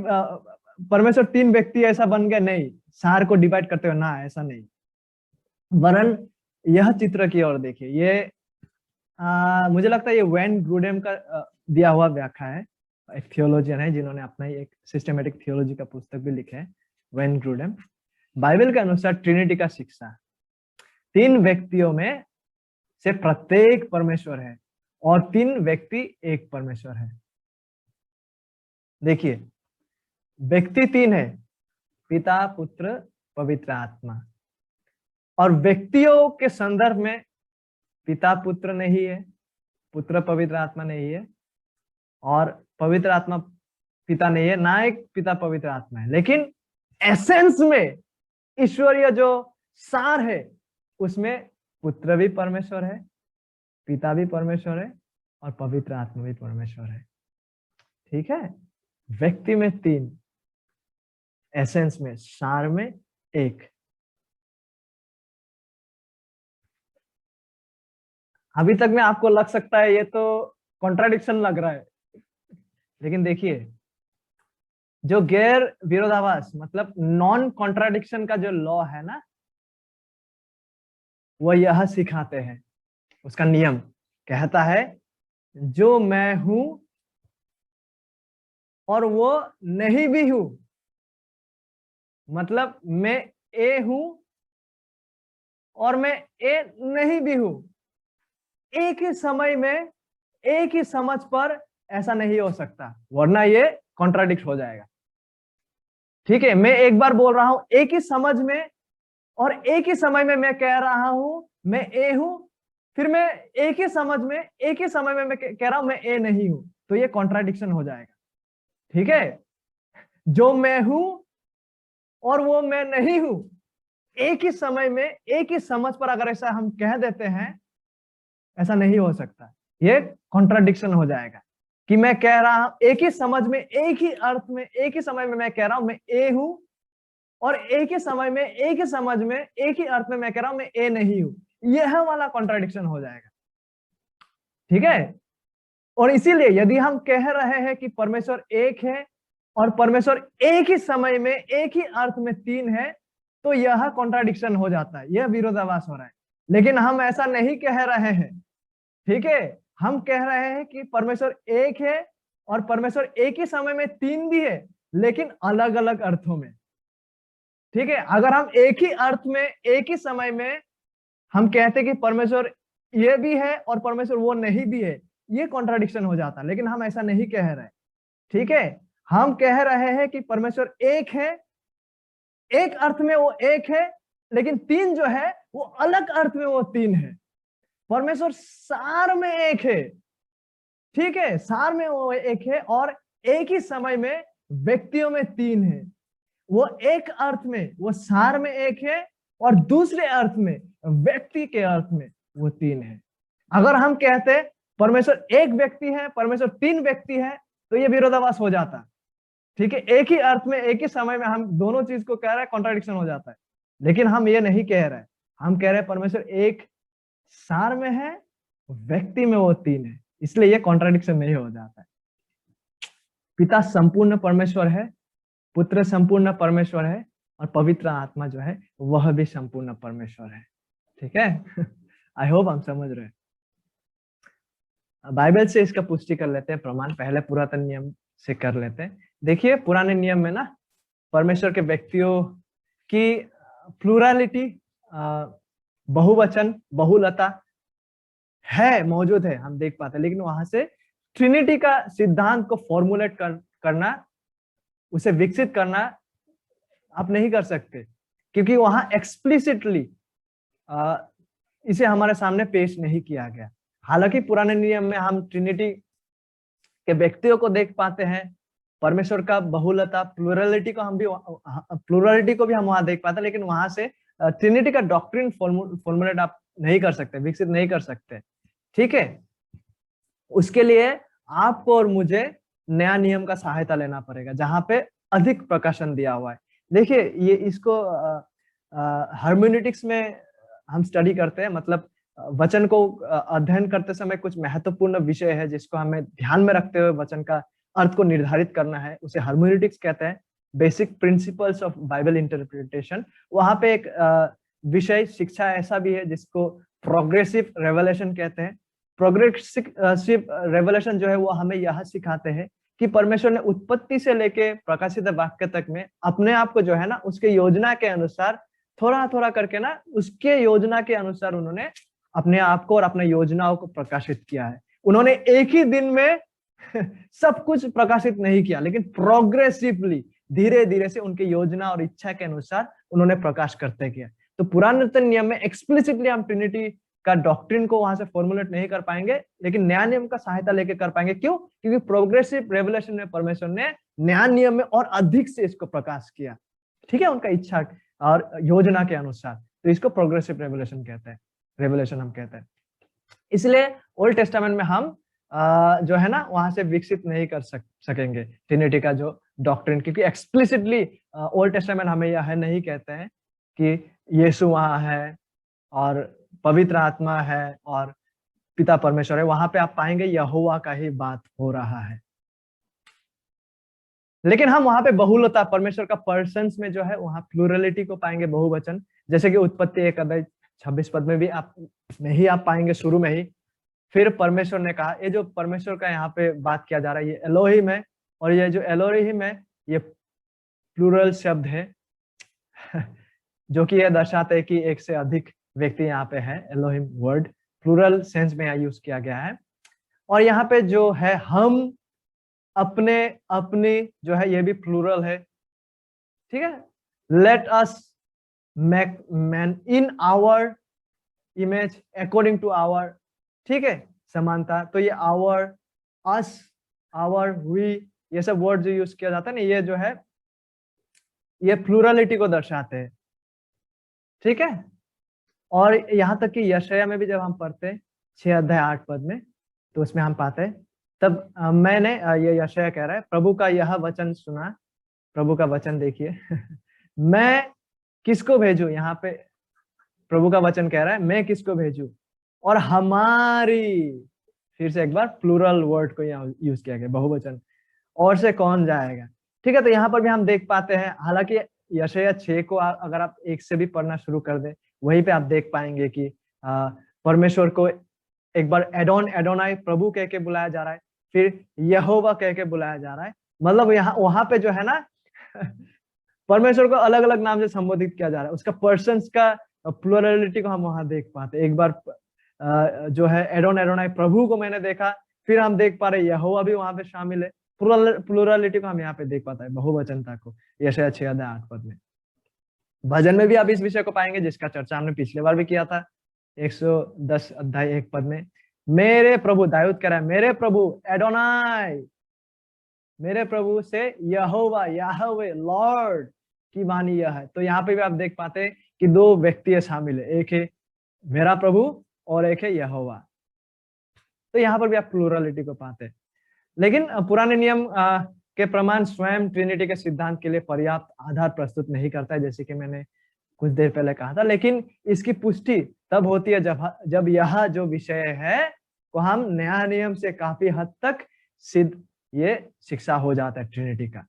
परमेश्वर 3 व्यक्ति ऐसा बन गए, नहीं। सार को डिवाइड करते हो ना, ऐसा नहीं। वरन यह चित्र की ओर देखिए। ये मुझे लगता है ये वेन ग्रुडेम का दिया हुआ व्याख्या है। एक थियोलॉजियन है जिन्होंने अपना ही एक सिस्टमेटिक थियोलॉजी का पुस्तक भी लिखा है, वेन ग्रुडेम। बाइबल के अनुसार ट्रिनिटी का शिक्षा, तीन व्यक्तियों में से प्रत्येक परमेश्वर है और तीन व्यक्ति एक परमेश्वर है। देखिए, व्यक्ति तीन है, पिता, पुत्र, पवित्र आत्मा। और व्यक्तियों के संदर्भ में पिता पुत्र नहीं है, पुत्र पवित्र आत्मा नहीं है, और पवित्र आत्मा पिता नहीं है, ना एक पिता पवित्र आत्मा है। लेकिन एसेंस में ईश्वरीय जो सार है उसमें पुत्र भी परमेश्वर है, पिता भी परमेश्वर है और पवित्र आत्मा भी परमेश्वर है। ठीक है, व्यक्ति में तीन, एसेंस में, सार में एक। अभी तक में आपको लग सकता है ये तो कॉन्ट्राडिक्शन लग रहा है, लेकिन देखिए, जो गैर विरोधाभास मतलब नॉन कॉन्ट्राडिक्शन का जो लॉ है ना, वो यह सिखाते हैं। उसका नियम कहता है, जो मैं हूं और वो नहीं भी हूं, मतलब मैं ए हूं और मैं ए नहीं भी हूं, एक ही समय में एक ही समझ पर ऐसा नहीं हो सकता, वरना ये कॉन्ट्राडिक्ट हो जाएगा। ठीक है, मैं एक बार बोल रहा हूं एक ही समझ में, और एक ही समय में मैं कह रहा हूं मैं ए हूं, फिर मैं एक ही समझ में एक ही समय में मैं कह रहा हूं मैं ए नहीं हूं, तो ये कॉन्ट्राडिक्शन हो जाएगा। ठीक है, जो मैं हूं और वो मैं नहीं हूं, एक ही समय में एक ही समझ पर अगर ऐसा हम कह देते हैं, ऐसा नहीं हो सकता, ये कॉन्ट्राडिक्शन हो जाएगा। कि मैं कह रहा हूं एक ही समझ में एक ही अर्थ में एक ही समय में मैं कह रहा हूं मैं ए हूं, और एक ही समय में एक ही समझ में एक ही अर्थ में मैं कह रहा हूं मैं ए नहीं हूं, यह वाला कॉन्ट्राडिक्शन हो जाएगा। ठीक है, और इसीलिए यदि हम कह रहे हैं कि परमेश्वर एक है और परमेश्वर एक ही समय में एक ही अर्थ में तीन है, तो यह कॉन्ट्राडिक्शन हो जाता है, यह विरोधाभास हो रहा है। लेकिन हम ऐसा नहीं कह रहे हैं। ठीक है, हम कह रहे हैं कि परमेश्वर एक है और परमेश्वर एक ही समय में तीन भी है, लेकिन अलग अलग अर्थों में। ठीक है, अगर हम एक ही अर्थ में एक ही समय में हम कहते कि परमेश्वर ये भी है और परमेश्वर वो नहीं भी है, ये कॉन्ट्राडिक्शन हो जाता, लेकिन हम ऐसा नहीं कह रहे। ठीक है, हम कह रहे हैं कि परमेश्वर एक है, एक अर्थ में वो एक है, लेकिन तीन जो है वो अलग अर्थ में वो तीन है। परमेश्वर सार में एक है। ठीक है, सार में वो एक है और एक ही समय में व्यक्तियों में तीन है। वो एक अर्थ में वो सार में एक है और दूसरे अर्थ में व्यक्ति के अर्थ में वो तीन है। अगर हम कहते परमेश्वर एक व्यक्ति है, परमेश्वर तीन व्यक्ति है, तो ये विरोधाभास हो जाता। ठीक है, एक ही अर्थ में एक ही समय में हम दोनों चीज को कह रहे हैं, कॉन्ट्राडिक्शन हो जाता है। लेकिन हम ये नहीं कह रहे, हम कह रहे हैं परमेश्वर एक सार में है, व्यक्ति में वो तीन है, इसलिए ये कॉन्ट्राडिक्शन नहीं हो जाता है। पिता संपूर्ण परमेश्वर है, पुत्र संपूर्ण परमेश्वर है और पवित्र आत्मा जो है वह भी संपूर्ण परमेश्वर है। ठीक है, आई होप हम समझ रहे हैं। बाइबल से इसका पुष्टि कर लेते हैं, प्रमाण पहले पुरातन नियम से कर लेते हैं। देखिए, पुराने नियम में ना परमेश्वर के व्यक्तियों की प्लूरलिटी, बहुवचन, बहुलता है, मौजूद है, हम देख पाते हैं, लेकिन वहां से ट्रिनिटी का सिद्धांत को फॉर्मुलेट करना, उसे विकसित करना आप नहीं कर सकते, क्योंकि वहां एक्सप्लिसिटली इसे हमारे सामने पेश नहीं किया गया। हालांकि पुराने नियम में हम ट्रिनिटी के व्यक्तियों को देख पाते हैं, परमेश्वर का बहुलता, प्लूरलिटी को भी हम वहां देख पाते हैं, लेकिन वहां से ट्रिनिटी का डॉक्ट्रिन फॉर्मुलेट आप नहीं कर सकते, विकसित नहीं कर सकते। ठीक है, उसके लिए आपको और मुझे नया नियम का सहायता लेना पड़ेगा, जहां पे अधिक प्रकाशन दिया हुआ है। देखिए, ये इसको हर्मेनेटिक्स में हम स्टडी करते हैं, मतलब वचन को अध्ययन करते समय कुछ महत्वपूर्ण विषय है जिसको हमें ध्यान में रखते हुए वचन का अर्थ को निर्धारित करना है, उसे हर्मेनेटिक्स कहते हैं, basic principles of Bible interpretation. वहां पे एक विषय शिक्षा ऐसा भी है जिसको प्रोग्रेसिव रेवलेशन कहते हैं। प्रोग्रेसिव रेवलेशन जो है वो हमें यह सिखाते हैं कि परमेश्वर ने उत्पत्ति से लेके प्रकाशित वाक्य तक में अपने आप को जो है ना उसके योजना के अनुसार थोड़ा थोड़ा करके ना उसके योजना के अनुसार उन्होंने अपने आप को और अपने योजनाओं को प्रकाशित किया है। उन्होंने एक ही दिन में सब कुछ प्रकाशित नहीं किया, लेकिन प्रोग्रेसिवली धीरे धीरे से उनकी योजना और इच्छा के अनुसार उन्होंने प्रकाश करते किया। तो पुरातन नियम में एक्सप्लिसिटली हम ट्रिनिटी का डॉक्ट्रिन को वहां से फॉर्मुलेट नहीं कर पाएंगे, लेकिन नया नियम का सहायता लेके कर पाएंगे। क्यों? क्योंकि प्रोग्रेसिव रेवलेशन में परमेश्वर ने नया नियम में और अधिक से इसको प्रकाश किया, ठीक है, उनका इच्छा और योजना के अनुसार। तो इसको प्रोग्रेसिव रेवलेशन कहते हैं, रेवलेशन हम कहते हैं। इसलिए ओल्ड टेस्टामेंट में हम जो है ना वहां से विकसित नहीं कर सकेंगे ट्रिनिटी का जो डॉक्ट्रिन, क्योंकि एक्सप्लिसिटली ओल्ड टेस्टामेंट हमें यह नहीं कहते हैं कि यीशु वहां है और पवित्र आत्मा है और पिता परमेश्वर है। वहां पे आप पाएंगे यहोवा का ही बात हो रहा है, लेकिन हम वहां पे बहुलता परमेश्वर का पर्सन्स में जो है वहां प्लूरलिटी को पाएंगे, बहुवचन। जैसे कि उत्पत्ति 1:26 पद में भी आप पाएंगे शुरू में ही। फिर परमेश्वर ने कहा, ये जो परमेश्वर का यहाँ पे बात किया जा रहा है ये एलोहिम है, और ये जो एलोहिम है ये प्लूरल शब्द है जो कि यह दर्शाते है कि एक से अधिक व्यक्ति यहाँ पे है। एलोहिम वर्ड प्लूरल सेंस में यहाँ यूज किया गया है। और यहाँ पे जो है हम, अपने, अपनी जो है ये भी प्लूरल है, ठीक है। Let us make man in our image according to our, ठीक है, समानता। तो ये आवर, अस, आवर, वी, ये सब वर्ड जो यूज किया जाता है ना, ये जो है ये प्लूरलिटी को दर्शाते हैं, ठीक है। और यहाँ तक कि यशायाह में भी जब हम पढ़ते हैं 6:8 में, तो उसमें हम पाते हैं, तब मैंने, ये यशायाह कह रहा है, प्रभु का यह वचन सुना, प्रभु का वचन देखिए मैं किसको भेजूं, यहाँ पे प्रभु का वचन कह रहा है मैं किसको भेजूं, और हमारी, फिर से एक बार प्लूरल वर्ड को यहाँ यूज किया गया, बहुवचन, और से कौन जाएगा, ठीक है। तो यहाँ पर भी हम देख पाते हैं, हालांकि यशायाह 6 को अगर आप 1 से भी पढ़ना शुरू कर दें, वहीं पे आप देख पाएंगे कि परमेश्वर को एक बार एडोन, एडोनाई प्रभु कह के बुलाया जा रहा है, फिर यहोवा कह के बुलाया जा रहा है। मतलब यहाँ वहां पे जो है ना परमेश्वर को अलग अलग नाम से संबोधित किया जा रहा है, उसका पर्सन्स का प्लूरलिटी को हम वहां देख पाते। एक बार जो है एडोन, एडोनाई प्रभु को मैंने देखा, फिर हम देख पा रहे यहोवा भी वहां पे शामिल है। प्लूरलिटी को हम यहाँ पे देख पाता है, बहुवचनता को, यशायाह 6:8 में। भजन में भी आप इस विषय को पाएंगे, जिसका चर्चा हमने पिछले बार भी किया था, 110:1 में। मेरे प्रभु, दाऊद कह रहा है मेरे प्रभु एडोनाई, मेरे प्रभु से यहोवा, याहवे, लॉर्ड की वाणी यह है। तो यहाँ पे भी आप देख पाते हैं कि 2 व्यक्ति शामिल है, एक है मेरा प्रभु और एक है यहोवा। तो यहाँ पर भी आप प्लूरलिटी को पाते हैं। लेकिन पुराने नियम के प्रमाण स्वयं ट्रिनिटी के सिद्धांत के लिए पर्याप्त आधार प्रस्तुत नहीं करता है, जैसे कि मैंने कुछ देर पहले कहा था। लेकिन इसकी पुष्टि तब होती है जब यह जो विषय है को हम नया नियम से काफी हद तक सिद्ध, ये शिक्षा हो जाता है ट्रिनिटी का।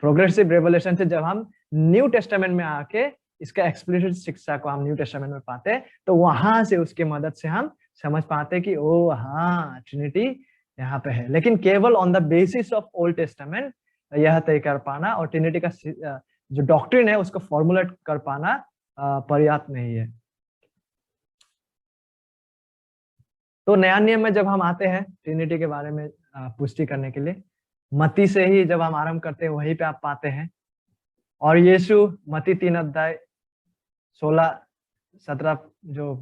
प्रोग्रेसिव रेवलेशन से जब हम न्यू टेस्टामेंट में आके इसका एक्सप्लिसिट शिक्षा को हम न्यू टेस्टामेंट में पाते हैं, तो वहां से उसकी मदद से हम समझ पाते हैं कि ओ हाँ, ट्रिनिटी यहाँ पे है। लेकिन केवल on the basis of old testament यह तय कर पाना और ट्रिनिटी का जो डॉक्ट्रिन है उसको फॉर्मुलेट कर पाना पर्याप्त नहीं है। तो नया नियम में जब हम आते हैं ट्रिनिटी के बारे में पुष्टि करने के लिए, मत्ती से ही जब हम आरंभ करते हैं वहीं पे आप पाते हैं। और यीशु, मत्ती 3:16-17 जो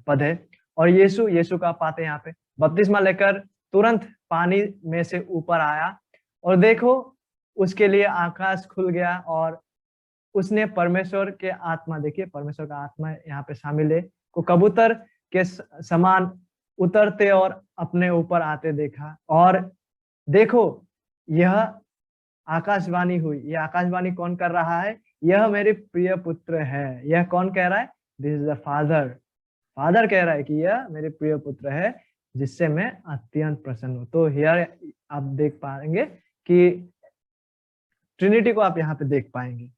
पद है, और यीशु का पाते हैं यहाँ पे, बपतिस्मा लेकर तुरंत पानी में से ऊपर आया, और देखो उसके लिए आकाश खुल गया और उसने परमेश्वर के आत्मा, देखिए परमेश्वर का आत्मा यहाँ पे शामिल है, को कबूतर के समान उतरते और अपने ऊपर आते देखा। और देखो यह आकाशवाणी हुई। यह आकाशवाणी कौन कर रहा है? यह मेरे प्रिय पुत्र है। यह कौन कह रहा है? This is the father. Father कह रहा है कि यह मेरे प्रिय पुत्र है जिससे मैं अत्यंत प्रसन्न हूं। तो हियर आप देख पाएंगे कि ट्रिनिटी को आप यहाँ पे देख पाएंगे।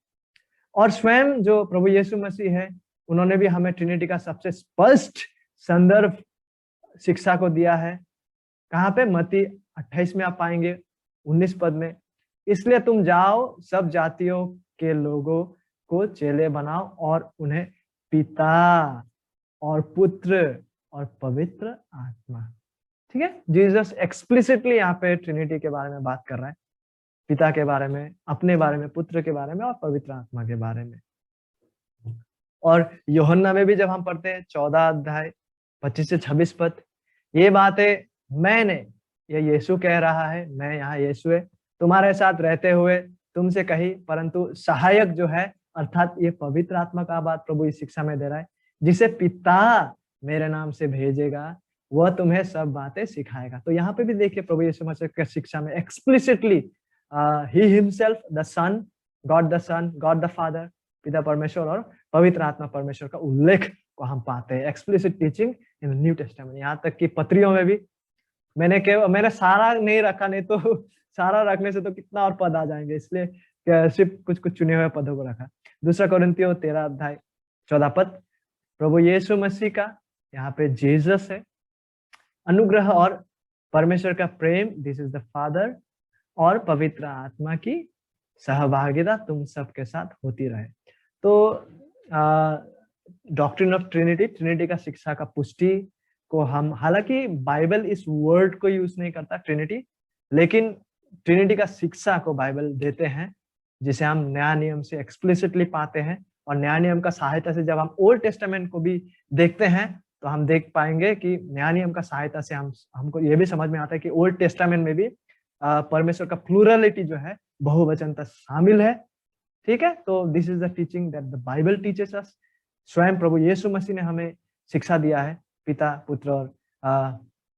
और स्वयं जो प्रभु यीशु मसीह है, उन्होंने भी हमें ट्रिनिटी का सबसे स्पष्ट संदर्भ शिक्षा को दिया है। कहाँ पे? मत्ती 28 में आप पाएंगे 19 पद में, इसलिए तुम जाओ सब जातियों के लोगों को चेले बनाओ और उन्हें पिता और पुत्र और पवित्र आत्मा, ठीक है। जीसस एक्सप्लिसिटली यहाँ पे ट्रिनिटी के बारे में बात कर रहा है, पिता के बारे में, अपने बारे में, पुत्र के बारे में और पवित्र आत्मा के बारे में। और यूहन्ना में भी जब हम पढ़ते हैं 14 अध्याय 25 से 26 पद, ये बातें मैंने, ये यीशु कह रहा है, मैं यहाँ यीशु है, तुम्हारे साथ रहते हुए तुमसे कही, परंतु सहायक जो है अर्थात ये पवित्र आत्मा का बात प्रभु इस शिक्षा में दे रहा है, जिसे पिता मेरे नाम से भेजेगा, वह तुम्हें सब बातें सिखाएगा। तो यहाँ पे भी देखिए प्रभु यीशु मसीह की शिक्षा में एक्सप्लिसिटली ही himself, the son, God the father, पिता परमेश्वर और पवित्र आत्मा परमेश्वर का उल्लेख को हम पाते हैं, explicit teaching in new testament. यहाँ तक कि पत्रियों में भी मैंने सारा नहीं रखा, नहीं तो सारा रखने से तो कितना और पद आ जाएंगे, इसलिए सिर्फ कुछ कुछ चुने हुए पदों को रखा। 2 कोरिन्थियों 13 अध्याय 14 पद, प्रभु यीशु मसीह का, यहाँ पे जीसस है, अनुग्रह और परमेश्वर का प्रेम, दिस इज द फादर, और पवित्र आत्मा की सहभागिता तुम सबके साथ होती रहे। तो डॉक्ट्रिन ऑफ ट्रिनिटी, ट्रिनिटी का शिक्षा का पुष्टि को हम, हालांकि बाइबल इस वर्ड को यूज नहीं करता ट्रिनिटी, लेकिन ट्रिनिटी का शिक्षा को बाइबल देते हैं, जिसे हम नया नियम से एक्सप्लिसिटली पाते हैं। और नया नियम का सहायता से जब हम ओल्ड टेस्टामेंट को भी देखते हैं तो हम देख पाएंगे कि नया नियम का सहायता से हमको ये भी समझ में आता है कि ओल्ड टेस्टामेंट में भी परमेश्वर का प्लूरलिटी जो है, बहुवचनता शामिल है, ठीक है। तो this is the teaching that the Bible teaches us. स्वयं प्रभु यीशु मसीह ने हमें शिक्षा दिया है पिता, पुत्र और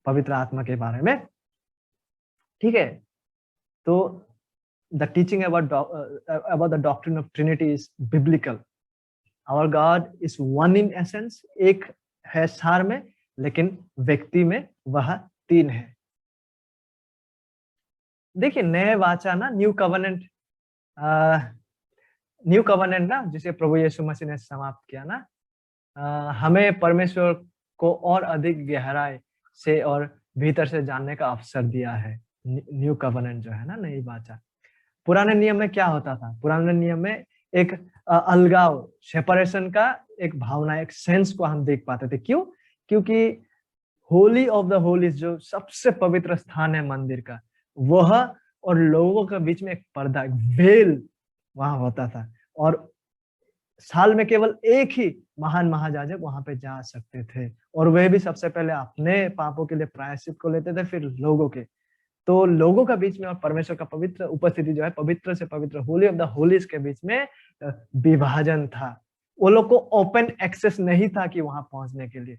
पवित्र आत्मा के बारे में, ठीक है। तो the teaching about the doctrine of Trinity is biblical. Our God is one in essence, एक है सार में, लेकिन व्यक्ति में वह तीन है। देखिए नए वाचा ना, न्यू कवनेंट ना, जिसे प्रभु यीशु मसीह ने समाप्त किया ना, हमें परमेश्वर को और अधिक गहराई से और भीतर से जानने का अवसर दिया है। न्यू कवनेंट जो है ना, नई वाचा। पुराने नियम में क्या होता था? पुराने नियम में एक अलगाव, सेपरेशन का एक भावना, एक सेंस को हम देख पाते थे। क्यों? क्योंकि होली ऑफ द होलीज, जो सबसे पवित्र स्थान है मंदिर का, वह और लोगों के बीच में एक पर्दा, एक वेल वहां होता था, और साल में केवल एक ही महान महायाजक वहां पे जा सकते थे, और वह भी सबसे पहले अपने पापों के लिए प्रायश्चित को लेते थे, फिर लोगों के। तो लोगों का बीच में और परमेश्वर का पवित्र उपस्थिति जो है, पवित्र से पवित्र, होली ऑफ द होलीज के बीच में विभाजन था। वो लोग को ओपन एक्सेस नहीं था कि वहां पहुंचने के लिए।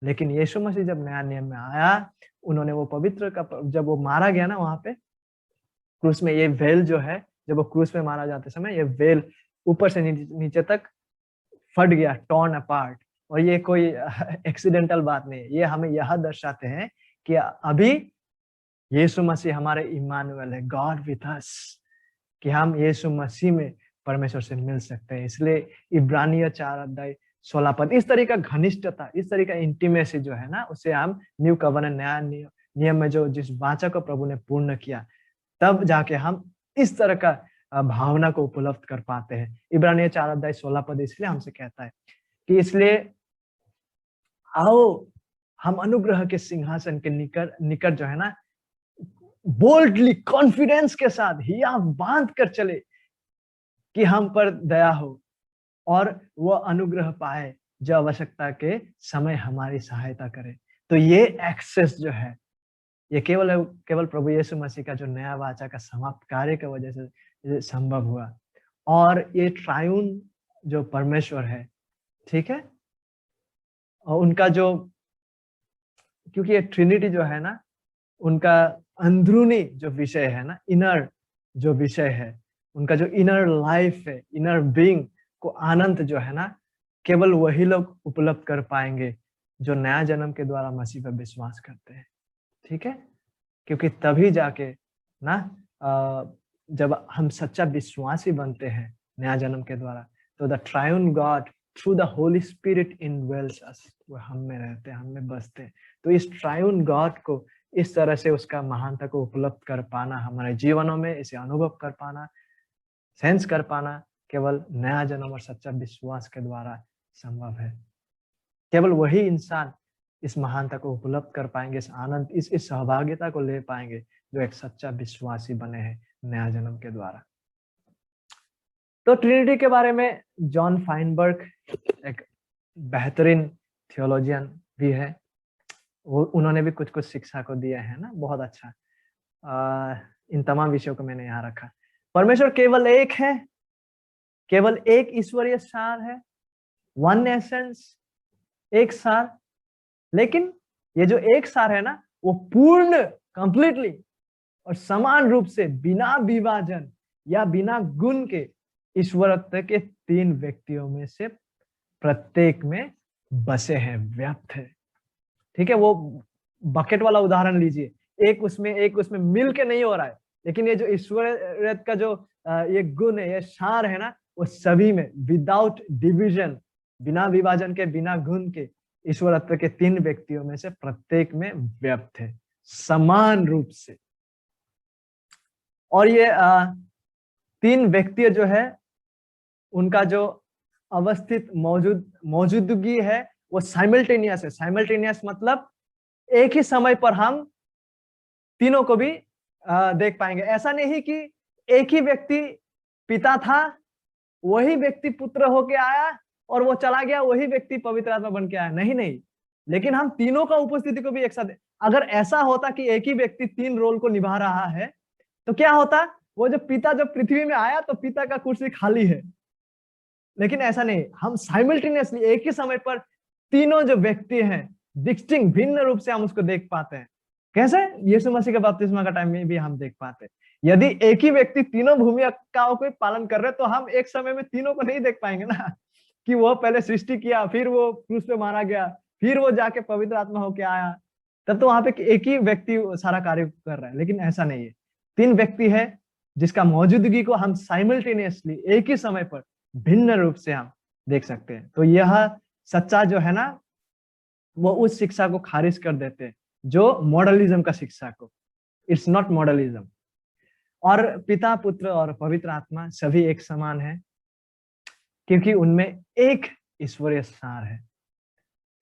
लेकिन यीशु मसीह जब नया नियम में आया, उन्होंने वो पवित्र का, जब वो मारा गया ना वहां पे क्रूस में, ये वेल जो है, जब वो क्रूस में मारा जाते समय, ये वेल ऊपर से नीचे तक फट गया, टॉर्न अपार्ट। और ये कोई एक्सीडेंटल बात नहीं है, ये हमें यह दर्शाते हैं कि अभी यीशु मसीह हमारे इम्मानुएल है, गॉड विथ अस, कि हम यीशु मसीह में परमेश्वर से मिल सकते हैं। इसलिए इब्रानियों 4 अध्याय 16 पद, इस तरह का घनिष्ठता, इस तरह का इंटीमेसी जो है ना, उसे हम न्यू कवनेंट, नया नियम में जो जिस वाचा को प्रभु ने पूर्ण किया, तब जाके हम इस तरह का भावना को उपलब्ध कर पाते हैं। इब्रानियों 4 अध्याय 16 पद इसलिए हमसे कहता है कि इसलिए आओ हम अनुग्रह के सिंहासन के निकट जो है ना, बोल्डली, कॉन्फिडेंस के साथ हिया बांध कर चले कि हम पर दया हो और वो अनुग्रह पाए जो आवश्यकता के समय हमारी सहायता करे। तो ये एक्सेस जो है, ये केवल प्रभु यीशु मसीह का जो नया वाचा का समाप्त कार्य की वजह से संभव हुआ। और ये ट्रायून जो परमेश्वर है, ठीक है, और उनका जो, क्योंकि ये ट्रिनिटी जो है ना, उनका अंदरूनी जो विषय है ना, इनर जो विषय है, उनका जो इनर लाइफ है, इनर बीइंग को आनंद जो है ना, केवल वही लोग उपलब्ध कर पाएंगे जो नया जन्म के द्वारा मसीह पर विश्वास करते हैं, ठीक है। क्योंकि तभी जाके ना जब हम सच्चा विश्वासी बनते हैं, नया जन्म के द्वारा। तो the triune God through the Holy Spirit indwells us, वो हम में रहते हैं, हम में बसते हैं। तो इस ट्रायून गॉड को इस तरह से उसका महानता को उपलब्ध कर पाना, हमारे जीवनों में इसे अनुभव कर पाना, सेंस कर पाना, केवल नया जन्म और सच्चा विश्वास के द्वारा संभव है। केवल वही इंसान इस महानता को उपलब्ध कर पाएंगे, इस आनंद, इस सहभागिता को ले पाएंगे जो एक सच्चा विश्वासी बने हैं नया जन्म के द्वारा। तो ट्रिनिटी के बारे में जॉन फाइनबर्ग एक बेहतरीन थियोलॉजियन भी है, वो उन्होंने भी कुछ कुछ शिक्षा को दिया है ना, बहुत अच्छा। इन तमाम विषयों को मैंने यहाँ रखा। परमेश्वर केवल एक है, केवल एक ईश्वरीय सार है, वन एसेंस, एक सार। लेकिन ये जो एक सार है ना, वो पूर्ण, कंप्लीटली और समान रूप से बिना विभाजन या बिना गुण के ईश्वरत्व के तीन व्यक्तियों में से प्रत्येक में बसे हैं, व्याप्त है। ठीक है, वो बकेट वाला उदाहरण लीजिए, एक उसमें मिल के नहीं हो रहा है, लेकिन ये जो ईश्वरत्व का जो ये गुण है, ये सार है ना, वो सभी में विदाउट डिविजन, बिना विभाजन के, बिना गुण के ईश्वरत्व के तीन व्यक्तियों में से प्रत्येक में व्याप्त है, समान रूप से। और ये तीन व्यक्ति जो है, उनका जो अवस्थित मौजूदगी है वो साइमल्टेनियस है। साइमल्टेनियस मतलब एक ही समय पर हम तीनों को भी देख पाएंगे। ऐसा नहीं कि एक ही व्यक्ति पिता था, वही व्यक्ति पुत्र होके आया और वो चला गया, वही व्यक्ति पवित्र आत्मा बन के आया, नहीं, लेकिन हम तीनों का उपस्थिति को भी एक साथ। अगर ऐसा होता कि एक ही व्यक्ति तीन रोल को निभा रहा है तो क्या होता, वो जो पिता जब पृथ्वी में आया तो पिता का कुर्सी खाली है, लेकिन ऐसा नहीं, हम साइमल्टेनियसली एक ही समय पर तीनों जो व्यक्ति हैं, डिस्टिंक्ट, भिन्न रूप से हम उसको देख पाते हैं। कैसे? यीशु मसीह के बपतिस्मा का टाइम में भी हम देख पाते हैं। यदि एक ही व्यक्ति तीनों भूमिकाओं को पालन कर रहे तो हम एक समय में तीनों को नहीं देख पाएंगे ना, कि वो पहले सृष्टि किया, फिर वो क्रूस पे मारा गया, फिर वो जाके पवित्र आत्मा होके आया, तब तो वहां पे एक ही व्यक्ति सारा कार्य कर रहा है। लेकिन ऐसा नहीं है, तीन व्यक्ति है जिसका मौजूदगी को हम साइमल्टेनियसली एक ही समय पर भिन्न रूप से हम देख सकते हैं। तो यह सच्चा जो है ना, वो उस शिक्षा को खारिज कर देते हैं जो मॉडलिज्म का शिक्षा को। It's not modalism. और पिता, पुत्र और पवित्र आत्मा सभी एक समान है, क्योंकि उनमें एक ईश्वरीय सार है।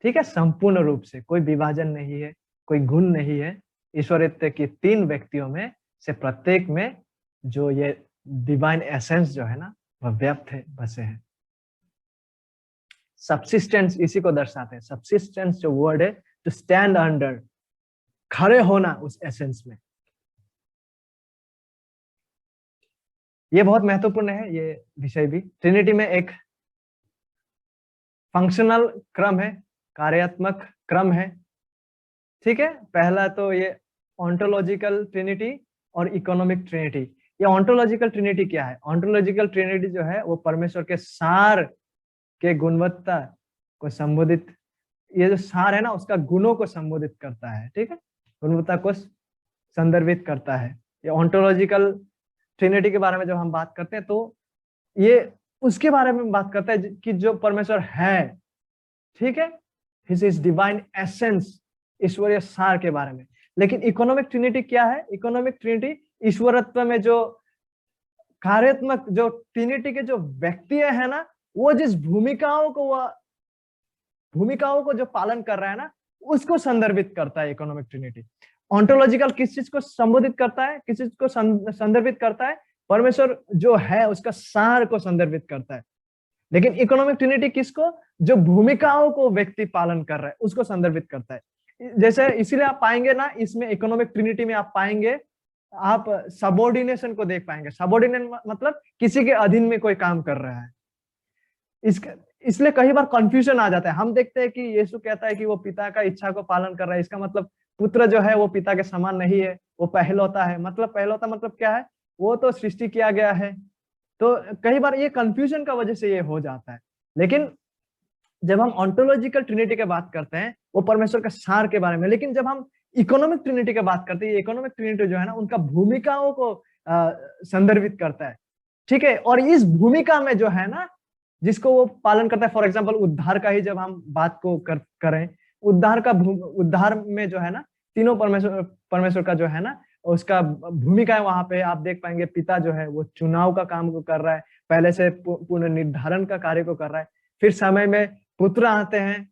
ठीक है, संपूर्ण रूप से कोई विभाजन नहीं है, कोई गुण नहीं है। ईश्वरत्व के तीन व्यक्तियों में से प्रत्येक में जो ये डिवाइन एसेंस जो है ना, वह व्याप्त है, बसे हैं। सबसिस्टेंस इसी को दर्शाते हैं। सबसिस्टेंस जो वर्ड है, टू स्टैंड अंडर, खड़े होना उस एसेंस में। ये बहुत महत्वपूर्ण है ये विषय भी। ट्रिनिटी में एक फंक्शनल क्रम है, कार्यात्मक क्रम है। ठीक है, पहला तो ये ऑन्टोलॉजिकल ट्रिनिटी और इकोनॉमिक ट्रिनिटी। ये ऑन्टोलॉजिकल ट्रिनिटी क्या है? ऑन्टोलॉजिकल ट्रिनिटी जो है वो परमेश्वर के सार के गुणवत्ता को संबोधित, ये जो सार है ना उसका गुणों को संबोधित करता है। ठीक है, गुणवत्ता को संदर्भित करता है। ये ऑन्टोलॉजिकल ट्रिनिटी के बारे में जब हम बात करते हैं तो ये उसके बारे में बात करता है कि जो परमेश्वर है, ठीक है, हिज डिवाइन एसेंस, ईश्वरीय सार के बारे में। लेकिन इकोनॉमिक ट्रिनिटी क्या है? इकोनॉमिक ट्रिनिटी ईश्वरत्व में जो कार्यात्मक, जो ट्रिनिटी के जो व्यक्ति है ना, वो जिस भूमिकाओं को जो पालन कर रहा है ना, उसको संदर्भित करता है इकोनॉमिक ट्रिनिटी। ऑन्टोलॉजिकल किस चीज को संबोधित करता है, किस चीज को संदर्भित करता है? परमेश्वर जो है उसका सार को संदर्भित करता है। लेकिन इकोनॉमिक ट्रिनिटी किसको? जो भूमिकाओं को व्यक्ति पालन कर रहा है उसको संदर्भित करता है। जैसे इसीलिए आप पाएंगे ना, इसमें इकोनॉमिक ट्रिनिटी में आप पाएंगे, आप सबऑर्डिनेशन को देख पाएंगे। सबऑर्डिनेट मतलब किसी के अधीन में कोई काम कर रहा है। इसलिए कई बार कंफ्यूजन आ जाता है। हम देखते हैं कि यीशु कहता है कि वो पिता का इच्छा को पालन कर रहा है, इसका मतलब पुत्र जो है वो पिता के समान नहीं है, वो पहलौता है। मतलब पहलौता मतलब क्या है? वो तो सृष्टि किया गया है। तो कई बार ये कंफ्यूजन का वजह से ये हो जाता है। लेकिन जब हम ऑन्टोलॉजिकल ट्रिनिटी की बात करते हैं वो परमेश्वर का सार के बारे में। लेकिन जब हम इकोनॉमिक ट्रिनिटी की बात करते हैं, इकोनॉमिक ट्रिनिटी जो है ना, उनका भूमिकाओं को संदर्भित करता है। ठीक है। और इस भूमिका में जो है ना, जिसको वो पालन करता है, फॉर एग्जाम्पल उद्धार का ही जब हम बात को करें, उद्धार में जो है ना, तीनों परमेश्वर का जो है ना, उसका भूमिका है वहां पे। आप देख पाएंगे पिता जो है वो चुनाव का काम को कर रहा है, पहले से पूर्ण निर्धारण का कार्य को कर रहा है। फिर समय में पुत्र आते हैं,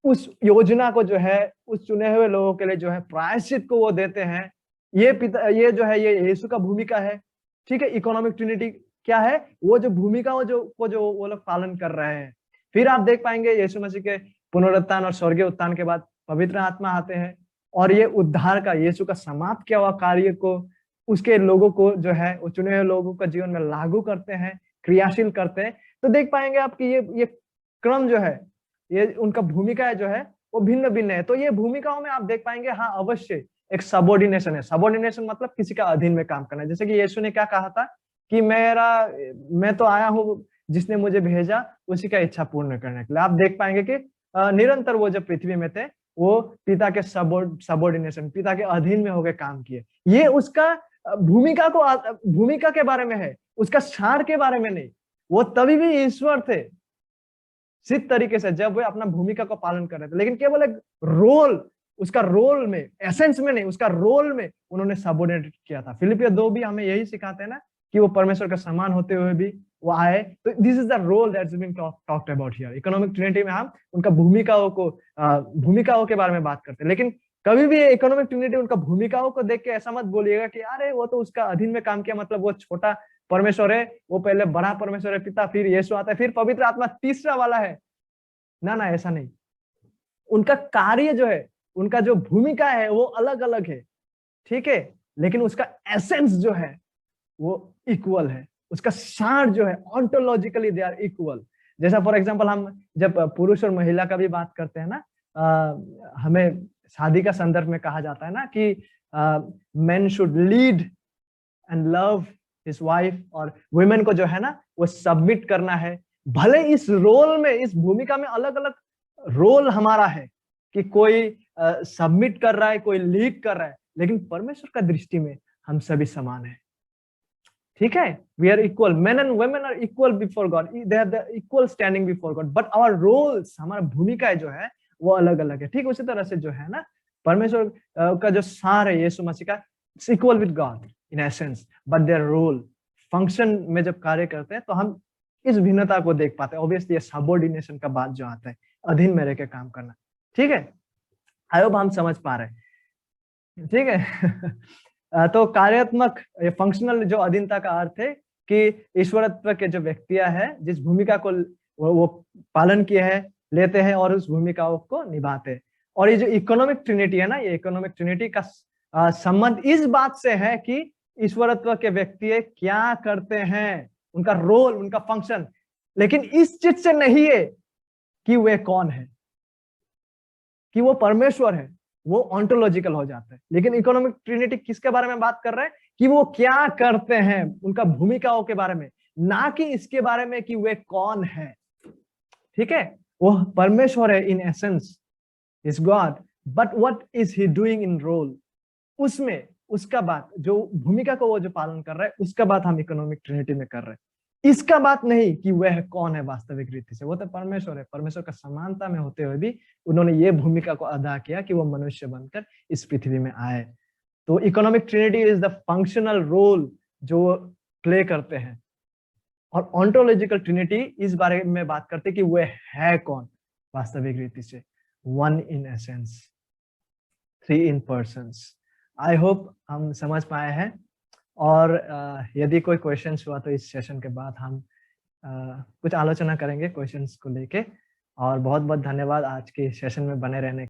उस योजना को जो है उस चुने हुए लोगों के लिए जो है प्रायश्चित को वो देते हैं। ये जो है ये यीशु का भूमिका है। ठीक है। इकोनॉमिक ट्रिनिटी क्या है? वो जो भूमिका जो वो लोग पालन कर रहे हैं। फिर आप देख पाएंगे यीशु मसीह के पुनरुत्थान और स्वर्गीय उत्थान के बाद पवित्र आत्मा आते हैं और ये उद्धार का, यीशु का समाप्त किया हुआ कार्य को उसके लोगों को जो है वो चुने हुए लोगों का जीवन में लागू करते हैं, क्रियाशील करते हैं। तो देख पाएंगे आप कि ये क्रम जो है, ये उनका भूमिका जो है वो भिन्न भिन्न है। तो ये भूमिकाओं में आप देख पाएंगे, हाँ अवश्य एक सबॉर्डिनेशन है। सबॉर्डिनेशन मतलब किसी का अधीन में काम करना है। जैसे कि यीशु ने क्या कहा था कि मैं तो आया हूँ, जिसने मुझे भेजा उसी का इच्छा पूर्ण करने के लिए। आप देख पाएंगे कि निरंतर वो जब पृथ्वी में थे वो पिता के सबॉर्डिनेशन, पिता के अधीन में होकर काम किए। ये उसका भूमिका के बारे में है, उसका सार के बारे में नहीं। वो तभी भी ईश्वर थे सिद्ध तरीके से जब वे अपना भूमिका को पालन कर रहे थे, लेकिन केवल एक रोल, उसका रोल में, एसेंस में नहीं, उसका रोल में उन्होंने सबऑर्डिनेट किया था। फिलिपियो 2 भी हमें यही सिखाते हैं ना कि वो परमेश्वर का समान होते हुए भी वो आए। तो this is the role that's being talked about here. Economic Trinity में हम उनका भूमिकाओं के बारे में बात करते हैं, लेकिन कभी भी इकोनॉमिक ट्रिनिटी उनका भूमिकाओं को देख के ऐसा मत बोलिएगा कि अरे वो तो उसका अधीन में काम किया, मतलब वो छोटा परमेश्वर है, वो पहले बड़ा परमेश्वर है पिता, फिर यीशु आता है, फिर पवित्र आत्मा तीसरा वाला है। ना, ऐसा नहीं। उनका कार्य जो है, उनका जो भूमिका है वो अलग अलग है। ठीक है। लेकिन उसका एसेंस जो है वो इक्वल है। उसका सार जो है ऑन्टोलॉजिकली दे आर इक्वल। जैसा फॉर एग्जांपल हम जब पुरुष और महिला का भी बात करते हैं ना, हमें शादी का संदर्भ में कहा जाता है ना कि main should lead and love his wife, और वुमेन को जो है ना वो सबमिट करना है। भले इस रोल में, इस भूमिका में अलग अलग रोल हमारा है कि कोई सबमिट कर रहा है, कोई लीड कर रहा है, लेकिन परमेश्वर का दृष्टि में हम सभी समान हैं। ठीक है। We are equal, men and women are equal before God, they have the equal standing before God, but our roles, हमारा भूमिका जो है वो अलग अलग है। ठीक उसी तरह से जो है ना परमेश्वर का जो सार है यीशु मसीह का, equal with God in essence, but their role, function में जब कार्य करते हैं तो हम इस भिन्नता को देख पाते हैं। ऑब्वियसली ये सबऑर्डिनेशन का बात जो आता है, अधीन में रहकर काम करना। ठीक है। आई होप हम समझ पा रहे हैं। ठीक है। तो कार्यात्मक, फंक्शनल जो अधीनता का अर्थ है कि ईश्वरत्व के जो व्यक्तियां हैं, जिस भूमिका को वो पालन किए हैं, लेते हैं और उस भूमिकाओं को निभाते हैं। और ये जो इकोनॉमिक ट्रिनिटी है ना, ये इकोनॉमिक ट्रिनिटी का संबंध इस बात से है कि ईश्वरत्व के व्यक्ति क्या करते हैं, उनका रोल, उनका फंक्शन, लेकिन इस चीज से नहीं है कि वे कौन है, कि वो परमेश्वर है। वो ऑन्टोलॉजिकल हो जाता है। लेकिन इकोनॉमिक ट्रिनिटी किसके बारे में बात कर रहे हैं? कि वो क्या करते हैं, उनका भूमिकाओं के बारे में, ना कि इसके बारे में कि वे कौन है। ठीक है। वो परमेश्वर है in essence, is God, but what is he doing in role, उसमें उसका बात, जो भूमिका को वो जो पालन कर रहा है उसका बात हम इकोनॉमिक ट्रिनिटी में कर रहे हैं। इसका बात नहीं कि वह कौन है वास्तविक रीति से, वो तो परमेश्वर है। परमेश्वर का समानता में होते हुए भी उन्होंने ये भूमिका को अदा किया कि वो मनुष्य बनकर इस पृथ्वी में आए। तो economic Trinity is the functional role जो प्ले करते हैं। और ऑन्टोलॉजिकल ट्रिनिटी इस बारे में बात करते कि वह है कौन वास्तविक रीति से, one in essence, three in persons. I hope हम समझ पाए हैं। और यदि कोई क्वेश्चंस हुआ तो इस सेशन के बाद हम कुछ आलोचना करेंगे क्वेश्चंस को लेके। और बहुत बहुत धन्यवाद आज के सेशन में बने रहने